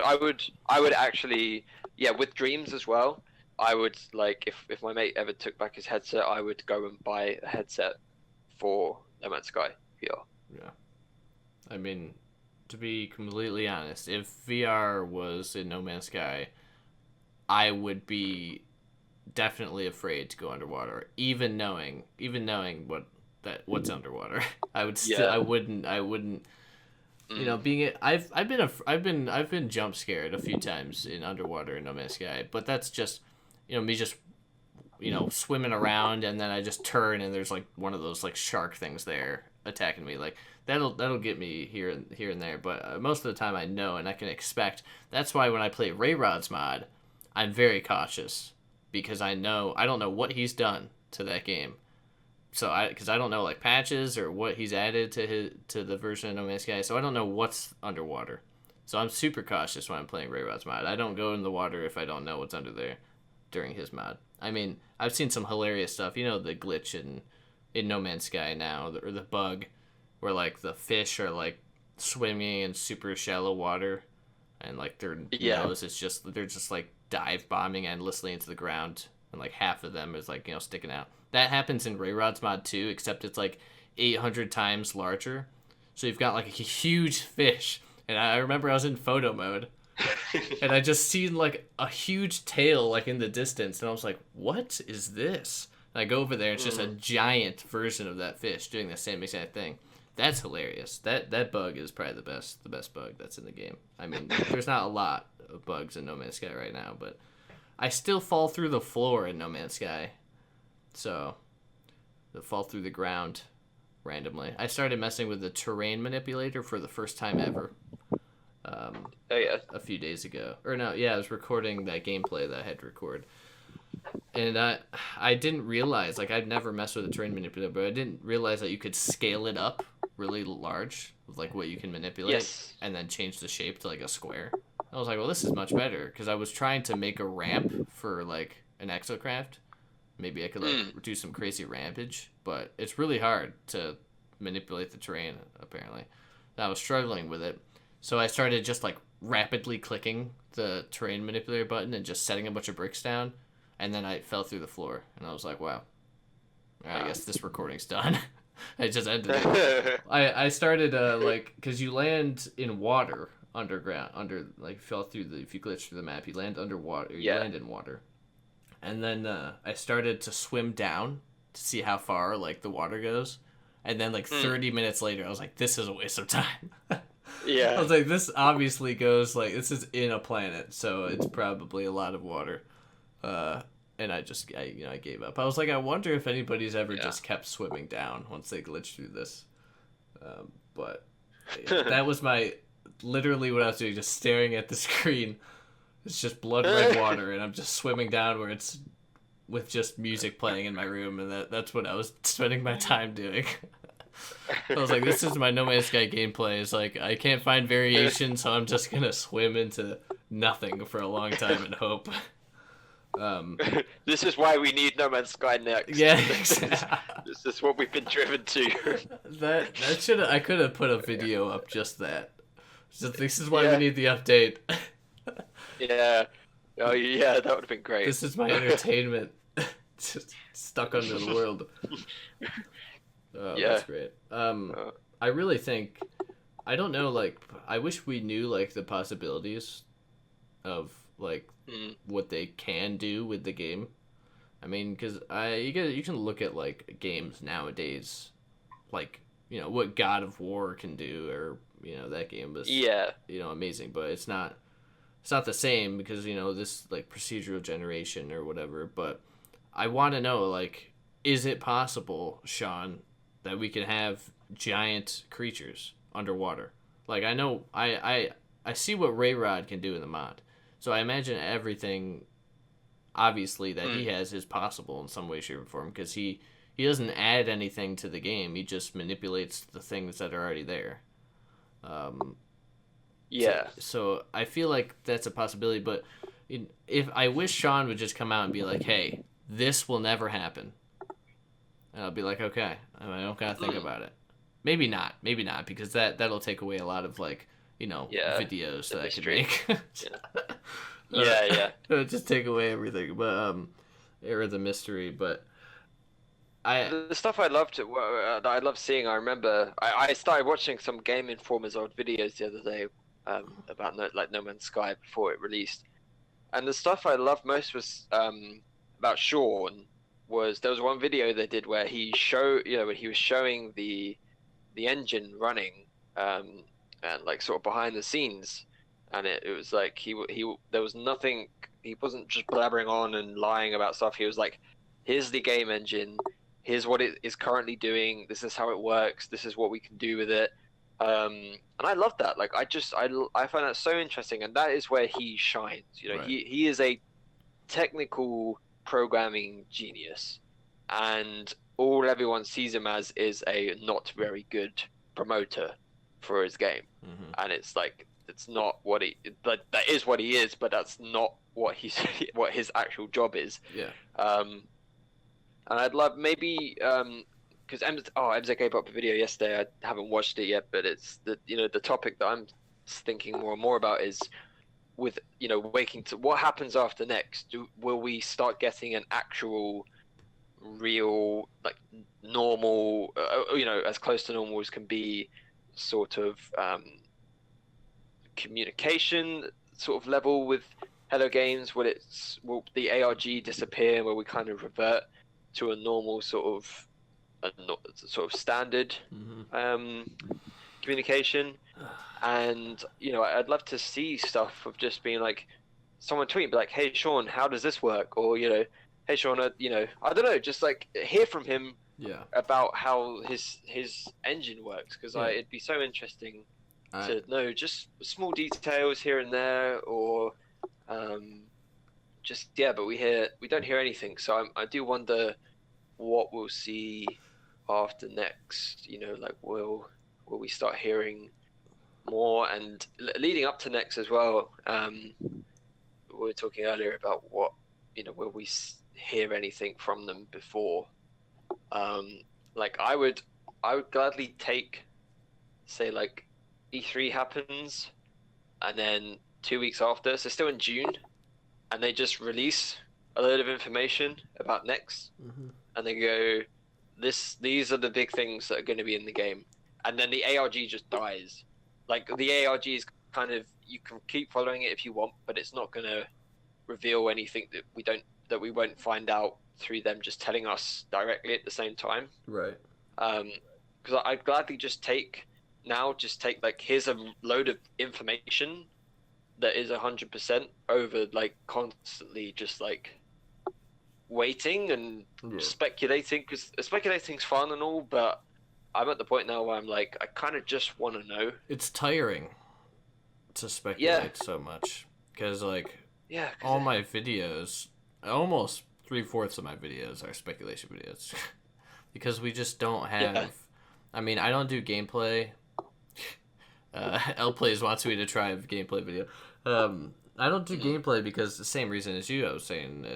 I would actually, yeah, with dreams as well. I would like if my mate ever took back his headset, I would go and buy a headset for No Man's Sky VR. Yeah. I mean, to be completely honest, if VR was in No Man's Sky, I would be definitely afraid to go underwater, even knowing what's underwater. I would still, Yeah. I wouldn't. You know, I've been jump scared a few times in underwater in No Man's Sky, but that's just, me just, swimming around and then I just turn and there's like one of those like shark things there attacking me. Like that'll get me here and there, but most of the time I know and I can expect. That's why when I play Rod's mod, I'm very cautious because I don't know what he's done to that game. So because I don't know like patches or what he's added to the version of No Man's Sky, so I don't know what's underwater. So I'm super cautious when I'm playing Rod's mod. I don't go in the water if I don't know what's under there during his mod. I mean, I've seen some hilarious stuff. The glitch in No Man's Sky now, or the bug, where like the fish are like swimming in super shallow water, and like their nose is they're just like dive bombing endlessly into the ground, and like half of them is like sticking out. That happens in Rod's mod too, except it's like 800 times larger. So you've got like a huge fish, and I remember I was in photo mode, and I just seen like a huge tail like in the distance, and I was like, "What is this?" And I go over there, and it's just a giant version of that fish doing the same exact thing. That's hilarious. That bug is probably the best bug that's in the game. I mean, there's not a lot of bugs in No Man's Sky right now, but I still fall through the floor in No Man's Sky. So, they fall through the ground randomly. I started messing with the terrain manipulator for the first time ever. A few days ago. Or no, yeah, I was recording that gameplay that I had to record. And I didn't realize, like, I'd never messed with a terrain manipulator, but I didn't realize that you could scale it up really large with, like, what you can manipulate. And then change the shape to, like, a square. I was like, well, this is much better. Because I was trying to make a ramp for, like, an exocraft. Maybe I could like do some crazy rampage, but it's really hard to manipulate the terrain, apparently. And I was struggling with it. So I started just like rapidly clicking the terrain manipulator button and just setting a bunch of bricks down, and then I fell through the floor, and I was like, wow. I guess this recording's done. I just ended it. I started because you land in water underground, if you glitch through the map, you land underwater, you land in water. And then I started to swim down to see how far like the water goes, and then like 30 minutes later, I was like, "This is a waste of time." I was like, "This obviously goes like this is in a planet, so it's probably a lot of water." And I gave up. I was like, I wonder if anybody's ever just kept swimming down once they glitched through this. But that was literally what I was doing, just staring at the screen. It's just blood red water, and I'm just swimming down where it's with just music playing in my room, and that's what I was spending my time doing. I was like, this is my No Man's Sky gameplay. It's like, I can't find variation, so I'm just gonna swim into nothing for a long time and hope. This is why we need No Man's Sky next. Yeah, this is what we've been driven to. that should I could have put a video up just that. So this is why we need the update. Yeah. Oh yeah, that would have been great. This is my entertainment. Just stuck under the world. That's great. I really think, I don't know, like, I wish we knew, like, the possibilities of, like, what they can do with the game. I mean, because you can look at, like, games nowadays, like, you know, what God of War can do, or, you know, that game was, you know, amazing, but it's not the same because, you know, this, like, procedural generation or whatever, but I want to know, like, is it possible, Sean, that we can have giant creatures underwater? Like, I know, I see what Rayrod can do in the mod, so I imagine everything, obviously, that he has is possible in some way, shape, or form, because he doesn't add anything to the game, he just manipulates the things that are already there. So I feel like that's a possibility, but if I wish Sean would just come out and be like, hey, this will never happen. And I'll be like, okay, I don't gotta think about it. Maybe not, because that'll take away a lot of, like, you know, videos that I could make. It'll just take away everything, but or the mystery. But the stuff I loved that I love seeing. I remember I started watching some Game Informer's old videos the other day about No Man's Sky before it released, and the stuff I loved most was about Sean. There was one video they did where he when he was showing the engine running, and like sort of behind the scenes, and it was like he there was nothing, he wasn't just blabbering on and lying about stuff. He was like, here's the game engine, here's what it is currently doing, this is how it works, this is what we can do with it, and I love that. Like, I find that so interesting, and that is where he shines. You know, he is a technical programming genius, and all everyone sees him as is a not very good promoter for his game. And it's like, it's not what that is what he is, but that's not what what his actual job is. And I'd love maybe because MZ gave up a video yesterday. I haven't watched it yet, but it's the topic that I'm thinking more and more about is with what happens after next. Will we start getting an actual real, like, normal, as close to normal as can be, sort of communication sort of level with Hello Games? Will the ARG disappear, where we kind of revert to a normal sort of standard communication? And I'd love to see stuff of just being like, someone tweet, be like, hey Sean, how does this work? Or hey Sean, I don't know, just like hear from him about how his engine works, because it'd be so interesting to know just small details here and there, or but we don't hear anything. So I do wonder what we'll see after next. Like, will we start hearing more? And leading up to next as well, we were talking earlier about what, will we hear anything from them before? Like, I would gladly take, say, like, E3 happens, and then 2 weeks after, so still in June, and they just release a load of information about next, and they go, these are the big things that are going to be in the game, and then the ARG just dies. Like, the ARG is kind of, you can keep following it if you want, but it's not going to reveal anything that we won't find out through them just telling us directly at the same time. Right. Because I'd gladly just take, like, here's a load of information that is 100% over, like, constantly just, like, waiting and speculating, because speculating's fun and all, but I'm at the point now where I'm like, I kind of just want to know. It's tiring to speculate so much, because, like, all my videos, almost 3/4 of my videos are speculation videos because we just don't have. Yeah. I mean, I don't do gameplay. L Plays wants me to try a gameplay video. I don't do gameplay because the same reason as you. I was saying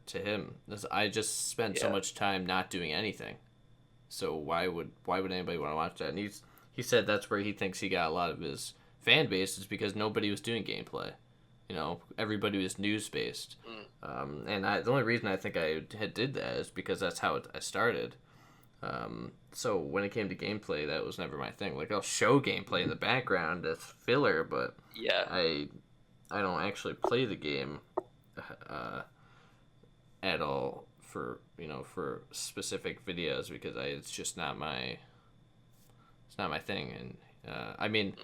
to him is I just spend so much time not doing anything. So why would anybody want to watch that? And he said that's where he thinks he got a lot of his fan base is because nobody was doing gameplay. You know, everybody was news based. And the only reason I think I did that is because that's how I started. So when it came to gameplay, that was never my thing. Like, I'll show gameplay in the background as filler, but I don't actually play the game at all for specific videos because it's just not my thing. And I mean,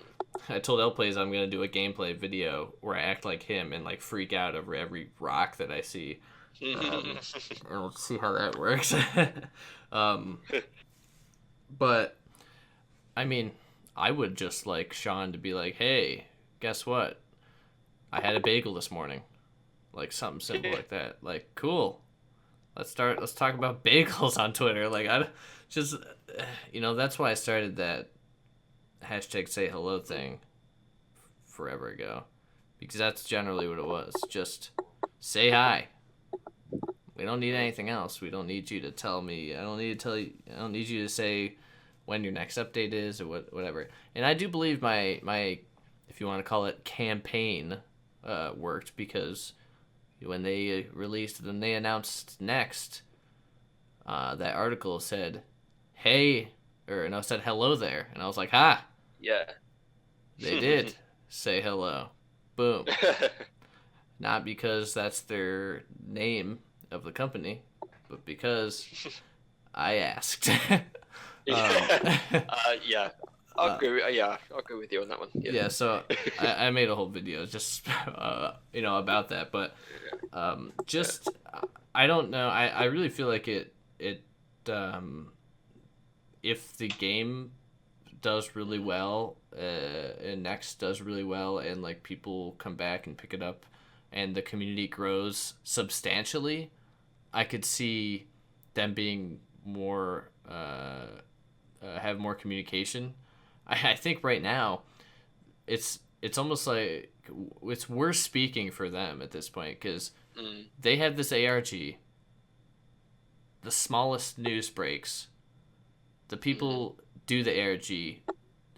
I told L Plays I'm gonna do a gameplay video where I act like him and like freak out over every rock that I see. And we'll see how that works. But I mean, I would just like Sean to be like, "Hey, guess what? I had a bagel this morning." Like something simple like that. Like, cool. Let's talk about bagels on Twitter. Like, I just, that's why I started that hashtag say hello thing forever ago, because that's generally what it was. Just say hi. We don't need anything else. We don't need you to tell me. I don't need you to say when your next update is or whatever. And I do believe my if you want to call it campaign worked, because when they announced next, that article said, "Hey," said "hello there," and I was like, "Ha!" Yeah. They did say hello. Boom. Not because that's their name of the company, but because I asked. Yeah. I'll go with you on that one. Yeah, so I made a whole video just about that, but just I don't know. I really feel like it if the game does really well and Next does really well and like people come back and pick it up and the community grows substantially, I could see them being more have more communication. I think right now it's almost like we're speaking for them at this point, because they have this ARG, the smallest news breaks, the people do the ARG,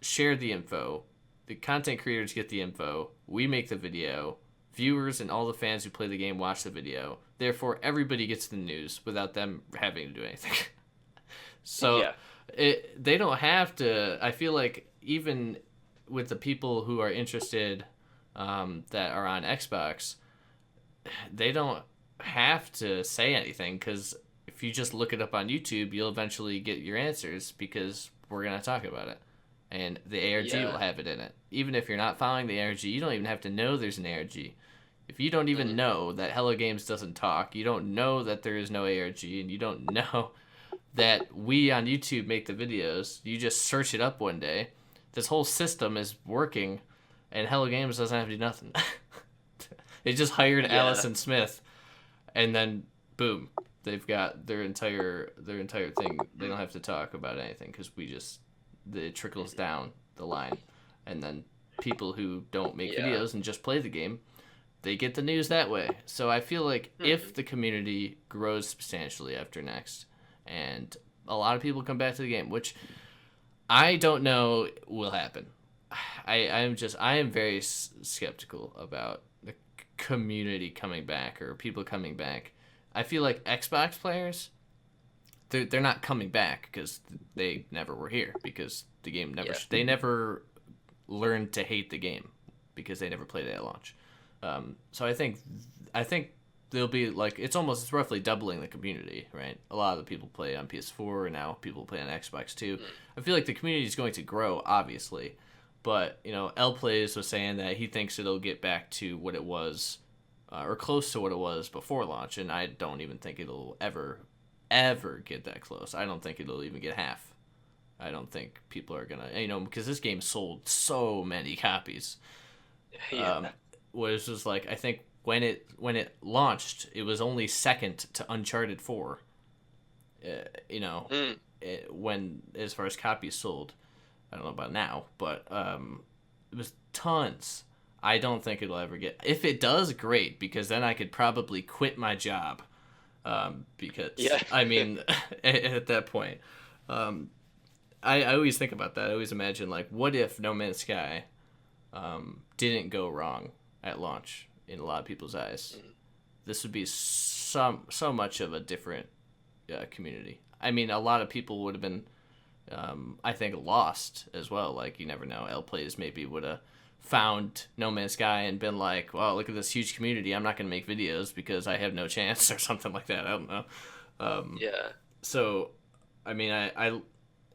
share the info, the content creators get the info, we make the video, viewers and all the fans who play the game watch the video, therefore everybody gets the news without them having to do anything. So they don't have to. I feel like even with the people who are interested that are on Xbox, they don't have to say anything, because if you just look it up on YouTube, you'll eventually get your answers, because we're going to talk about it. And the ARG will have it in it. Even if you're not following the ARG, you don't even have to know there's an ARG. If you don't even know that Hello Games doesn't talk, you don't know that there is no ARG, and you don't know that we on YouTube make the videos, you just search it up one day, this whole system is working, and Hello Games doesn't have to do nothing. They just hired Allison Smith, and then boom, they've got their entire thing. They don't have to talk about anything, because it trickles down the line, and then people who don't make videos and just play the game, they get the news that way. So I feel like if the community grows substantially after Next, and a lot of people come back to the game, which I don't know will happen. I am very skeptical about the community coming back or people coming back. I feel like Xbox players, they're not coming back because they never were here, because the game they never learned to hate the game because they never played it at launch. So I think they'll be like, it's roughly doubling the community, right? A lot of the people play on PS4, and now people play on Xbox too. I feel like the community is going to grow, obviously, but L Plays was saying that he thinks it'll get back to what it was, or close to what it was before launch, and I don't even think it'll ever get that close. I don't think it'll even get half. I don't think people are gonna, because this game sold so many copies. Was just like, I think when it launched, it was only second to Uncharted 4. Mm. When as far as copies sold, I don't know about now, but it was tons. I don't think it'll ever get. If it does, great, because then I could probably quit my job. Because Yeah. I mean, at that point, I always think about that. I always imagine like, what if No Man's Sky didn't go wrong at launch in a lot of people's eyes? This would be so much of a different community. I mean, a lot of people would have been, I think, lost as well. Like, you never know. L Plays maybe would have found No Man's Sky and been like, "Wow, look at this huge community. I'm not going to make videos because I have no chance," or something like that. I don't know. Yeah. So, I mean,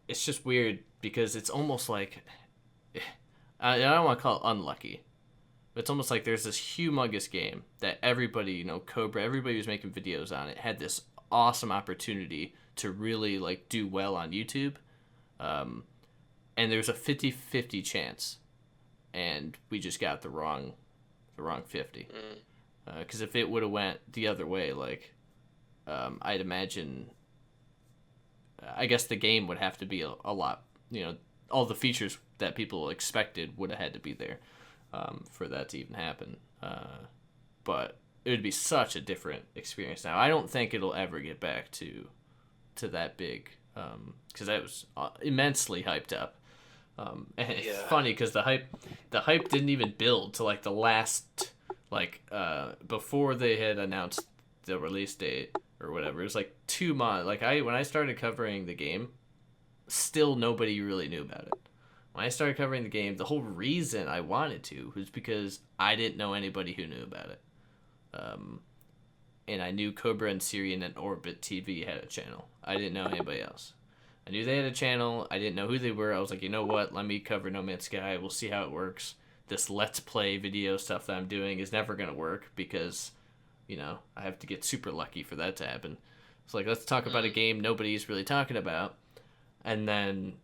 it's just weird because it's almost like, I don't want to call it unlucky, but it's almost like there's this humongous game that everybody, Cobra, everybody who's making videos on it had this awesome opportunity to really like do well on YouTube, and there's a 50-50 chance, and we just got the wrong 50. Because if it would have went the other way, like, I'd imagine, I guess the game would have to be a lot, all the features that people expected would have had to be there for that to even happen. But it would be such a different experience now. I don't think it'll ever get back to that big, because that was immensely hyped up. And it's funny because the hype didn't even build to like the last, like, before they had announced the release date or whatever. It was like 2 months. Like, when I started covering the game, still nobody really knew about it. When I started covering the game, the whole reason I wanted to was because I didn't know anybody who knew about it. And I knew Cobra and Syrian and Orbit TV had a channel. I didn't know anybody else. I knew they had a channel. I didn't know who they were. I was like, you know what? Let me cover No Man's Sky. We'll see how it works. This Let's Play video stuff that I'm doing is never going to work because, I have to get super lucky for that to happen. It's like, let's talk about a game nobody's really talking about. And then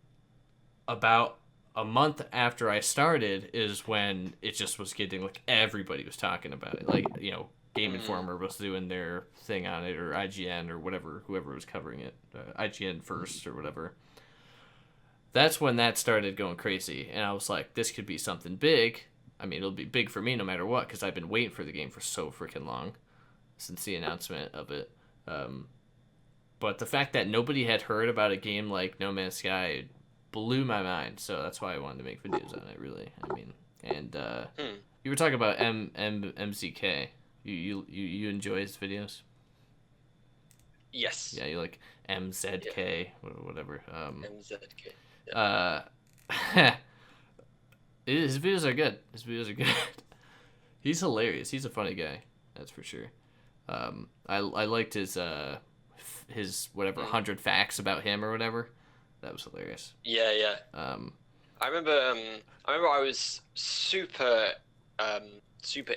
about a month after I started is when it just was getting, like, everybody was talking about it. Like, Game Informer was doing their thing on it, or IGN, or whatever, whoever was covering it, IGN first or whatever. That's when that started going crazy, and I was like, this could be something big. I mean, it'll be big for me no matter what, because I've been waiting for the game for so freaking long since the announcement of it. But the fact that nobody had heard about a game like No Man's Sky blew my mind, so that's why I wanted to make videos on it, really. I mean, and you were talking about MZK. You enjoy his videos? Yes. Yeah, you like MZK, whatever. MZK. Yeah. His videos are good. He's hilarious. He's a funny guy. That's for sure. I liked his whatever 100 facts about him or whatever. That was hilarious. Yeah. I remember I was super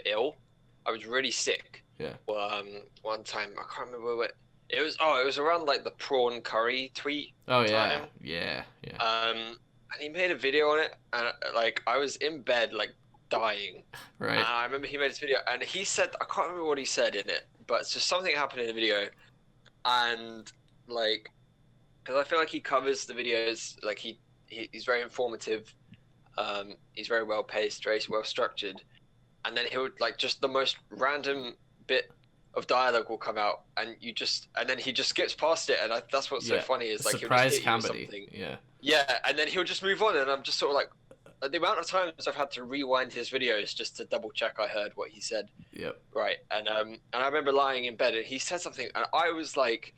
ill. I was really sick. Yeah. Well, one time I can't remember what it was. Oh, it was around like the prawn curry tweet. Oh yeah, time. yeah. And he made a video on it, and like I was in bed like dying. Right. And I remember he made this video, and he said, I can't remember what he said in it, but it's just something happened in the video, and like, because I feel like he covers the videos, like he's very informative, he's very well paced, very well structured. And then he would like just the most random bit of dialogue will come out, and then he just skips past it, and that's what's so funny is like surprise he'll just hit comedy. You yeah, and then he'll just move on, and I'm just sort of like the amount of times I've had to rewind his videos just to double check I heard what he said. Yep. Right, and I remember lying in bed, and he said something, and I was like,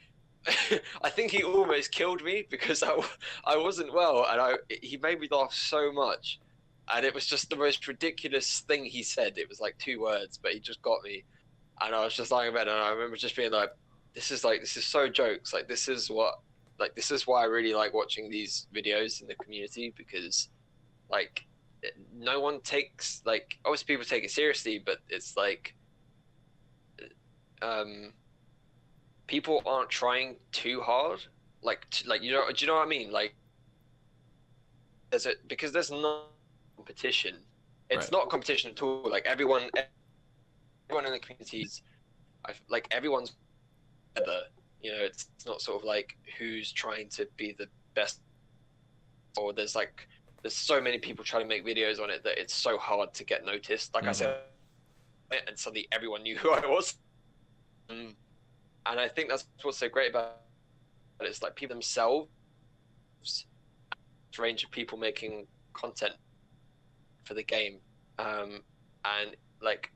I think he almost killed me because I wasn't well, and he made me laugh so much. And it was just the most ridiculous thing he said. It was like 2 words, but he just got me. And I was just lying in bed, and I remember just being like, this is so jokes. Like, this is why I really like watching these videos in the community, because, like, no one takes, like, obviously people take it seriously, but it's like, people aren't trying too hard. Like, do you know what I mean? Like, there's no competition. It's not a competition at all. Like everyone everyone in the community is, like everyone's together. You know, it's not sort of like who's trying to be the best, or there's so many people trying to make videos on it that it's so hard to get noticed. Like I said, and suddenly everyone knew who I was. And I think that's what's so great about it. It's like people themselves, a range of people making content for the game, and like,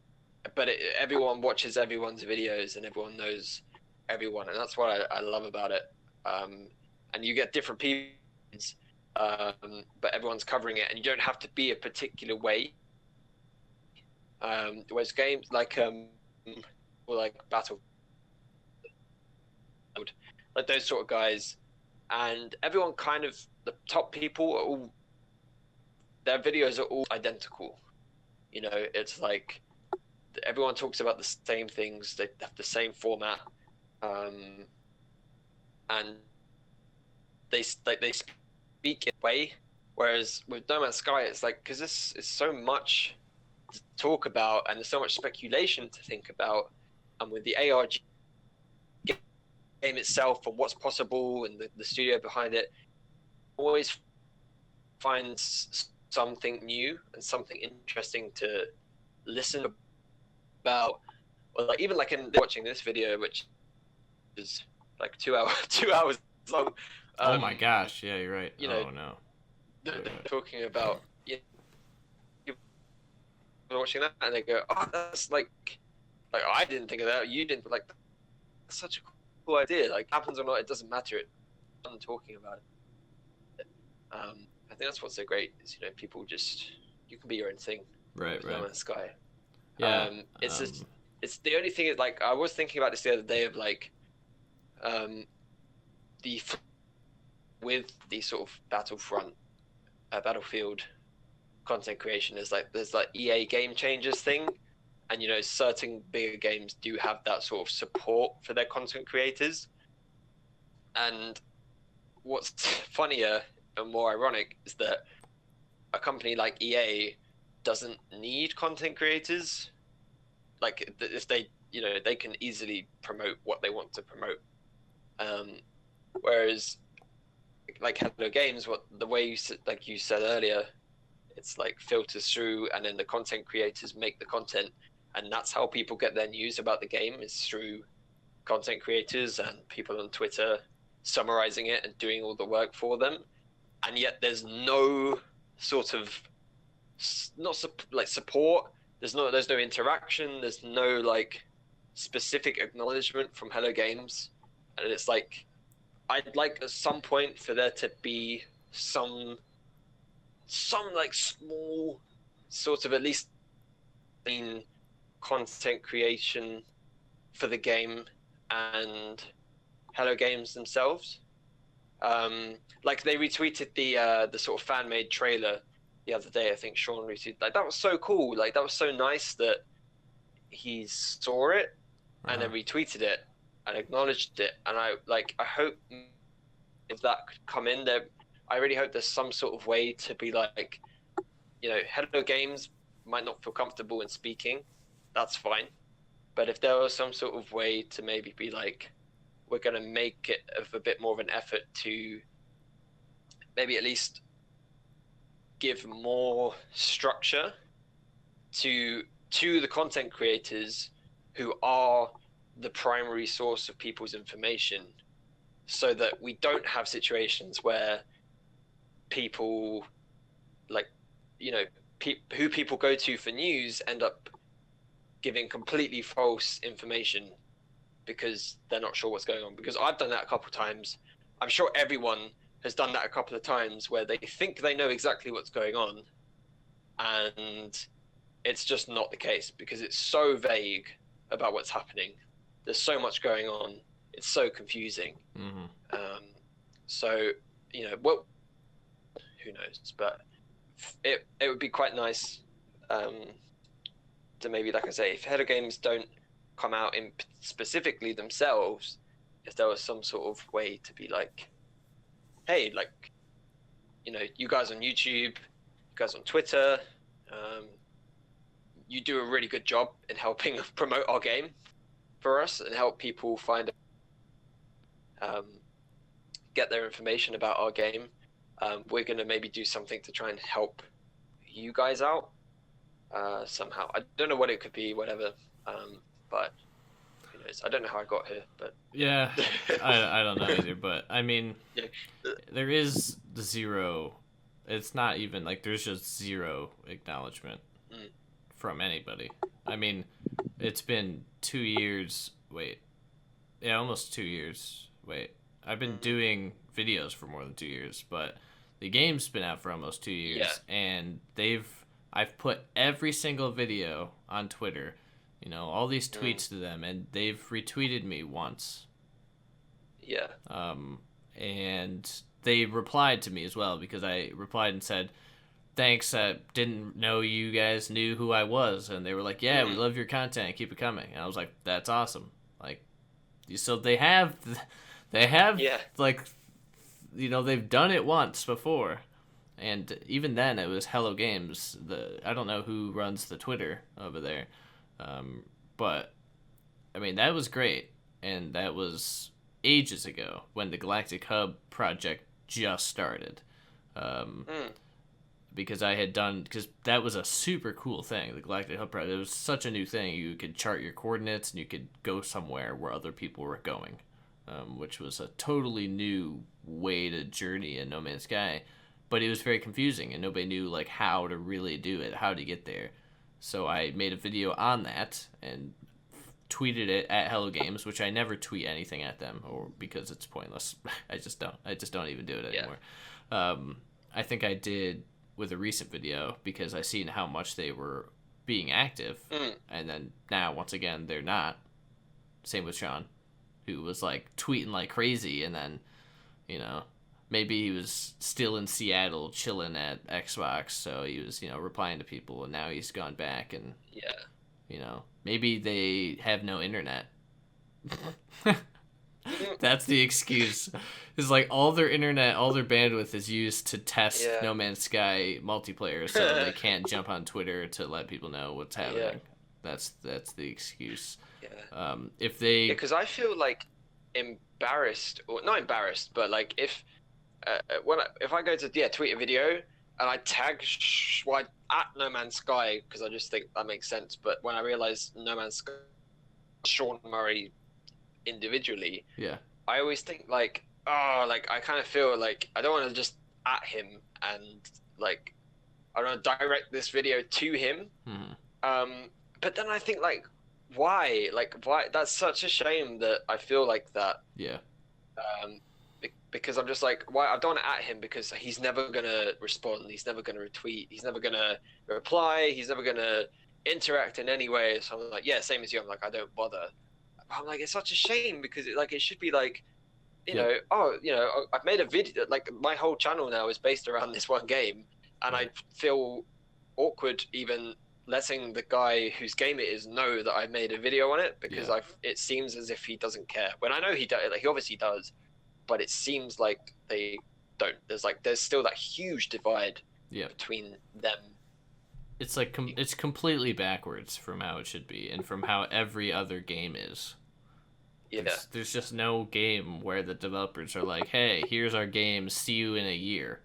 but everyone watches everyone's videos and everyone knows everyone, and that's what I love about it. And you get different people, but everyone's covering it, and you don't have to be a particular way. Whereas games like or like Battle, like those sort of guys, and everyone kind of, the top people are all, their videos are all identical. You know, it's like everyone talks about the same things. They have the same format, and they speak in a way. Whereas with No Man's Sky, it's like, because this is so much to talk about and there's so much speculation to think about, and with the ARG game itself and what's possible and the studio behind it, always finds something new and something interesting to listen about. Or like, even like in watching this video, which is like 2 hours 2 hours long. Oh my gosh! Yeah, you're right. You know, oh no. they're talking about, you know, watching that and they go, "Oh, that's like I didn't think of that. You didn't, like that's such a cool idea. Like, happens or not, it doesn't matter. It's fun talking about it." I think that's what's so great is, you know, people just, you can be your own thing. Right. No Man's Sky. Yeah. It's just, it's the only thing is, like, I was thinking about this the other day of like, the with the sort of Battlefield content creation is like, there's like EA Game Changers thing, and you know, certain bigger games do have that sort of support for their content creators. And what's funnier and more ironic is that a company like EA doesn't need content creators. Like, if they, you know, they can easily promote what they want to promote. Whereas like Hello Games, what the way you like you said earlier, it's like filters through, and then the content creators make the content, and that's how people get their news about the game, is through content creators and people on Twitter summarizing it and doing all the work for them. And yet there's no sort of like support. There's no interaction. There's no like specific acknowledgement from Hello Games, and it's like, I'd like at some point for there to be some like small sort of, at least in content creation for the game and Hello Games themselves. Like they retweeted the sort of fan made trailer the other day. I think Sean retweeted, like, that was so cool. Like, that was so nice that he saw it and then retweeted it and acknowledged it. And I hope if that could come in there, I really hope there's some sort of way to be like, you know, Hello Games might not feel comfortable in speaking, that's fine. But if there was some sort of way to maybe be like, we're going to make it of a bit more of an effort to maybe at least give more structure to the content creators who are the primary source of people's information, so that we don't have situations where people, like, you know, who people go to for news end up giving completely false information because they're not sure what's going on. Because I've done that a couple of times. I'm sure everyone has done that a couple of times, where they think they know exactly what's going on, and it's just not the case because it's so vague about what's happening. There's so much going on. It's so confusing. So, you know, well, who knows? But it would be quite nice to maybe, like I say, if Hello Games don't come out in specifically themselves, if there was some sort of way to be like, hey, like, you know, you guys on YouTube, you guys on Twitter, you do a really good job in helping promote our game for us and help people find um, get their information about our game. We're gonna maybe do something to try and help you guys out somehow. I don't know what it could be, whatever. But who knows? I don't know how I got here, but Yeah, I don't know either, but I mean, yeah. there is zero. It's not even like there's just zero acknowledgement from anybody. I mean, it's been 2 years. Wait, yeah, almost 2 years. Wait, I've been doing videos for more than 2 years, but the game's been out for almost 2 years, and I've put every single video on Twitter, all these tweets to them, and they've retweeted me once. Yeah. And they replied to me as well, because I replied and said, thanks, I didn't know you guys knew who I was. And they were like, yeah, we love your content, keep it coming. And I was like, that's awesome. Like, so they have Yeah. like, they've done it once before. And even then, it was Hello Games. I don't know who runs the Twitter over there, but I mean, that was great, and that was ages ago when the Galactic Hub project just started. Because that was a super cool thing. The Galactic Hub project, it was such a new thing. You could chart your coordinates and you could go somewhere where other people were going, which was a totally new way to journey in No Man's Sky. But it was very confusing, and nobody knew like how to really do it, how to get there. So I made a video on that and tweeted it at Hello Games, which I never tweet anything at them, or because it's pointless. I just don't even do it anymore. I think I did with a recent video because I seen how much they were being active, and then now once again they're not. Same with Sean, who was like tweeting like crazy, and then maybe he was still in Seattle chilling at Xbox, so he was, replying to people, and now he's gone back, and maybe they have no internet. That's the excuse. It's like all their internet, all their bandwidth is used to test No Man's Sky multiplayer, so they can't jump on Twitter to let people know what's happening. That's the excuse. If they, because I feel like embarrassed, or not embarrassed, but like if I go to tweet a video and I tag at No Man's Sky, because I just think that makes sense, but when I realize No Man's Sky, Sean Murray individually, I always think like, I kind of feel like I don't want to just at him and like I don't want to direct this video to him. But then I think like why that's such a shame that I feel like that. Because I'm just like, why? I don't want to at him because he's never gonna respond, he's never gonna retweet, he's never gonna reply, he's never gonna interact in any way. So I'm like, yeah, same as you. I'm like, I don't bother. I'm like, it's such a shame because it should be like, I've made a video. Like my whole channel now is based around this one game, and I feel awkward even letting the guy whose game it is know that I made a video on it because it seems as if he doesn't care. When I know he does, like he obviously does, but it seems like they don't. There's still that huge divide between them. It's like it's completely backwards from how it should be and from how every other game is. There's just no game where the developers are like, hey, here's our game, see you in a year.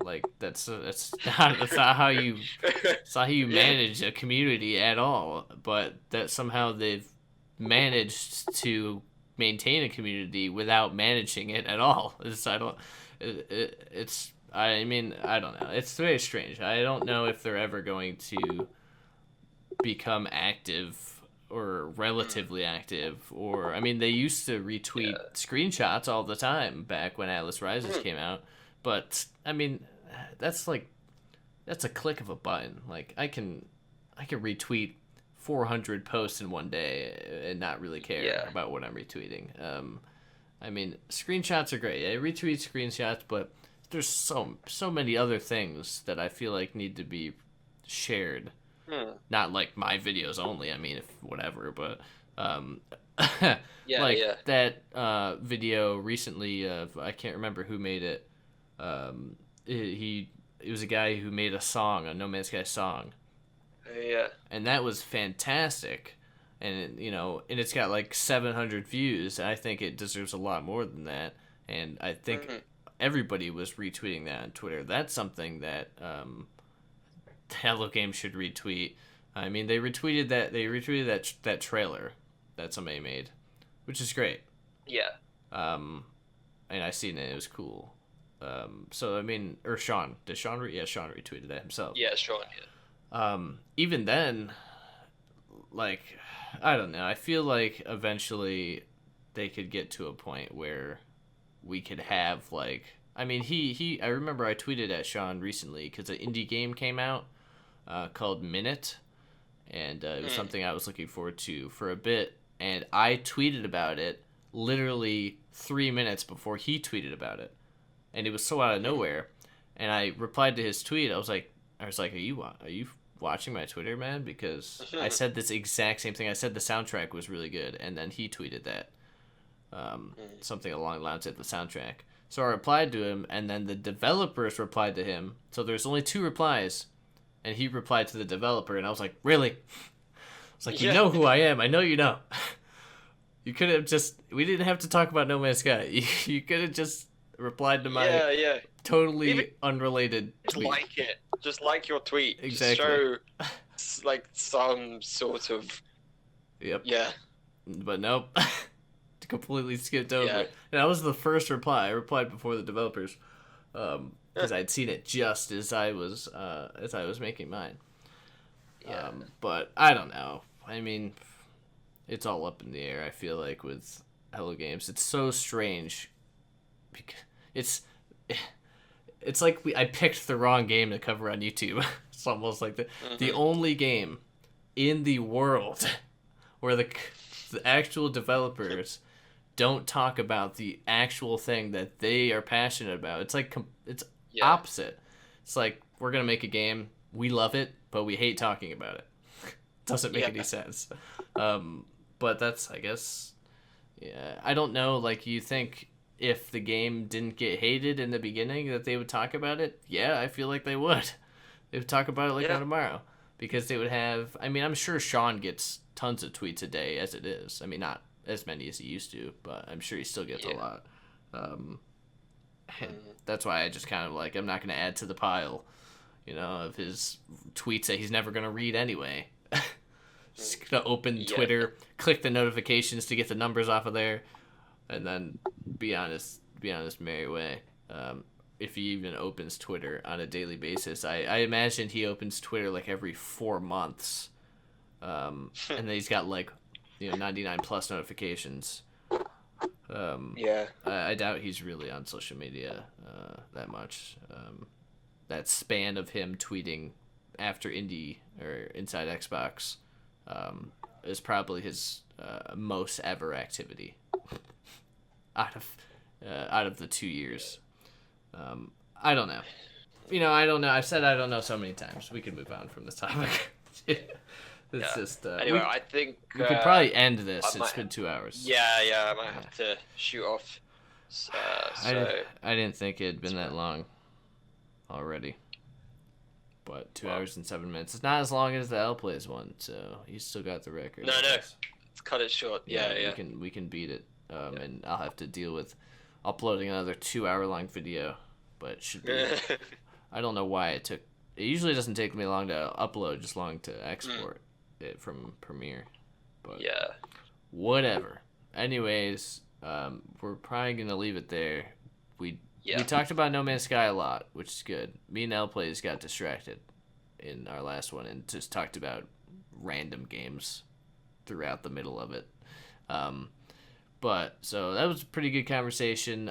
Like that's not how you manage a community at all. But that somehow they've managed to maintain a community without managing it at all. I don't know. It's very strange. I don't know if they're ever going to become active or relatively active, or they used to retweet screenshots all the time back when Atlas Rises came out, but that's a click of a button. Like I can retweet 400 posts in one day and not really care about what I'm retweeting. Screenshots are great. I retweet screenshots, but there's so many other things that I feel like need to be shared. Not like my videos only. If whatever, but that video recently of, I can't remember who made it. It was a guy who made a song, a No Man's Sky song, Yeah. and that was fantastic. And and it's got like 700 views. I think it deserves a lot more than that. And I think Hmm. everybody was retweeting that on Twitter. That's something that Hello Games should retweet. I mean, they retweeted that. They retweeted that trailer that somebody made, which is great. Yeah. Um, and I seen it. It was cool. So I mean, or Sean did Sean? Yeah, Sean retweeted that himself. Yeah, sure. Even then, like, I don't know. I feel like eventually they could get to a point where we could have like. I mean, he. I remember I tweeted at Sean recently because an indie game came out called Minute, and it was Yeah. something I was looking forward to for a bit. And I tweeted about it literally 3 minutes before he tweeted about it, and it was so out of nowhere. And I replied to his tweet. I was like, are you watching my Twitter, man? Because I said this exact same thing. I said the soundtrack was really good, and then he tweeted that something along the lines of the soundtrack. So I replied to him, and then the developers replied to him. So there's only 2 replies, and he replied to the developer, and I was like, really? It's like, you know who I am. I know you know. You could have just. We didn't have to talk about No Man's Sky. You could have just replied to my Yeah. totally Even unrelated just tweet. like it. Just like your tweet. Exactly. Just show like some sort of Yep. yeah. But nope. Completely skipped over Yeah. it. And that was the first reply. I replied before the developers. Because I'd seen it just as I was making mine. Yeah. But I don't know. I mean, it's all up in the air. I feel like with Hello Games, it's so strange. Because it's like I picked the wrong game to cover on YouTube. It's almost like the only game in the world where the actual developers don't talk about the actual thing that they are passionate about. It's like it's opposite. It's like we're gonna make a game, we love it, but we hate talking about it. Doesn't make any sense. But that's, I guess, yeah. I don't know. Like, you think if the game didn't get hated in the beginning that they would talk about it? Yeah, I feel like they would. They would talk about it like on tomorrow, because they would have. I mean, I'm sure Sean gets tons of tweets a day as it is. I mean, not as many as he used to, but I'm sure he still gets a lot. And that's why I just kind of like, I'm not going to add to the pile, of his tweets that he's never going to read anyway. Just going to open Twitter, click the notifications to get the numbers off of there, and then be on his merry way. If he even opens Twitter on a daily basis. I imagine he opens Twitter like every 4 months. And then he's got like 99 plus notifications. I doubt he's really on social media that much. That span of him tweeting after Indie or Inside Xbox is probably his most ever activity out of the 2 years. I don't know. I don't know. I've said I don't know so many times. We can move on from this topic. It's just. Anyway, I think we could probably end this. It's been 2 hours. Yeah, I might have to shoot off. I didn't think it had been that long already. But 2 hours and 7 minutes. It's not as long as the L Plays one, so he's still got the record. No. Let's cut it short. Yeah. We can beat it. And I'll have to deal with uploading another 2 hour long video, but it should be. I don't know why it took. It usually doesn't take me long to upload, just long to export it from Premiere. But whatever. Anyways, we're probably gonna leave it there. We talked about No Man's Sky a lot, which is good. Me and L Plays got distracted in our last one and just talked about random games throughout the middle of it. But so that was a pretty good conversation.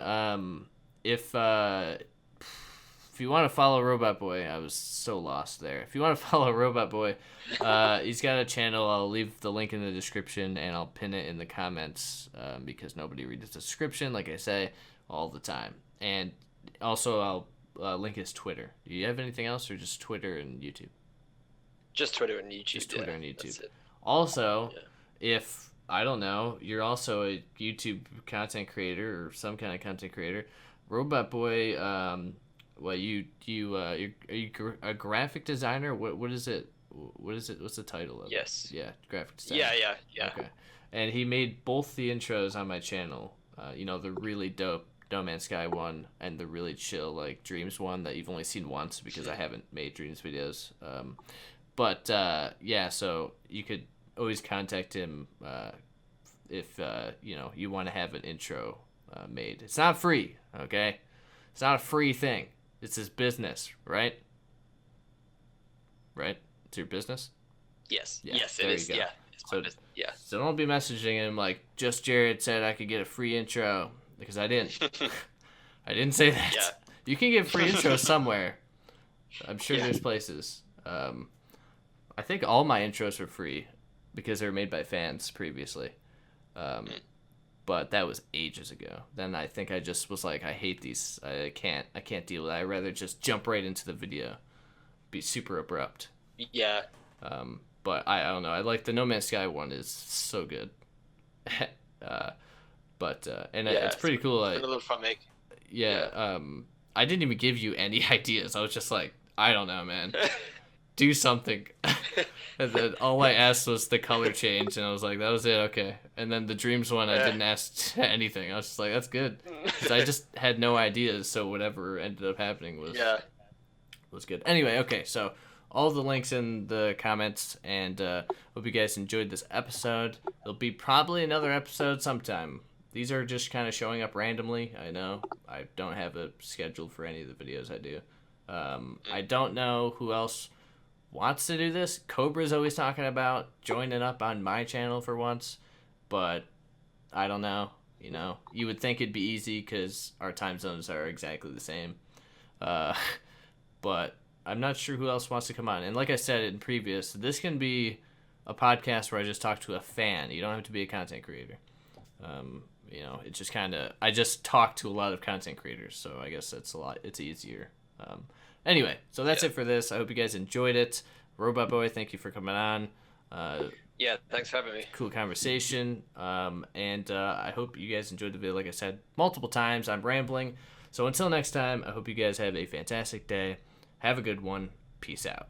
If you want to follow Robotboy, I was so lost there. If you want to follow Robotboy, he's got a channel. I'll leave the link in the description, and I'll pin it in the comments because nobody reads the description, like I say, all the time. And also, I'll link his Twitter. Do you have anything else, or just Twitter and YouTube? Just Twitter and YouTube. Just Twitter and YouTube. That's it. Also, if I don't know, you're also a YouTube content creator or some kind of content creator, Robotboy. Are you a graphic designer? What is it? what is it? What's the title of it? Yes. Yeah, graphic designer. Yeah. Okay. And he made both the intros on my channel. The really dope No Man's Sky one and the really chill like Dreams one that you've only seen once because I haven't made Dreams videos. But so you could always contact him if you want to have an intro made. It's not free, okay? It's not a free thing. It's his business, right? Right? It's your business? Yes. Yeah, Yes, it there is. you go. Yeah. Yeah. So don't be messaging him like, JustJarrod said I could get a free intro, because I didn't. I didn't say that. Yeah. You can get free intros somewhere. I'm sure Yeah. there's places. I think all my intros were free because they were made by fans previously. But that was ages ago. Then I think I just was like, I hate these. I can't deal with it. I'd rather just jump right into the video. Be super abrupt. Yeah. But I don't know. I like the No Man's Sky one is so good. It's pretty cool. It's been a little fun make. Yeah. I didn't even give you any ideas. I was just like, I don't know, man. Do something. And then all I asked was the color change, and I was like, that was it, okay. And then the Dreams one, I didn't ask anything. I was just like, that's good. Because I just had no ideas, so whatever ended up happening was good. Anyway, okay, so all the links in the comments, and hope you guys enjoyed this episode. There'll be probably another episode sometime. These are just kind of showing up randomly. I know. I don't have a schedule for any of the videos I do. I don't know who else wants to do this. Cobra's always talking about joining up on my channel for once, but I don't know. You would think it'd be easy because our time zones are exactly the same. But I'm not sure who else wants to come on. And like I said in previous, this can be a podcast where I just talk to a fan. You don't have to be a content creator. It's just kind of, I just talk to a lot of content creators, so I guess it's easier. Anyway, so that's it for this. I hope you guys enjoyed it. Robotboy, thank you for coming on. Yeah, thanks for having me. Cool conversation. I hope you guys enjoyed the video. Like I said multiple times, I'm rambling. So until next time, I hope you guys have a fantastic day. Have a good one. Peace out.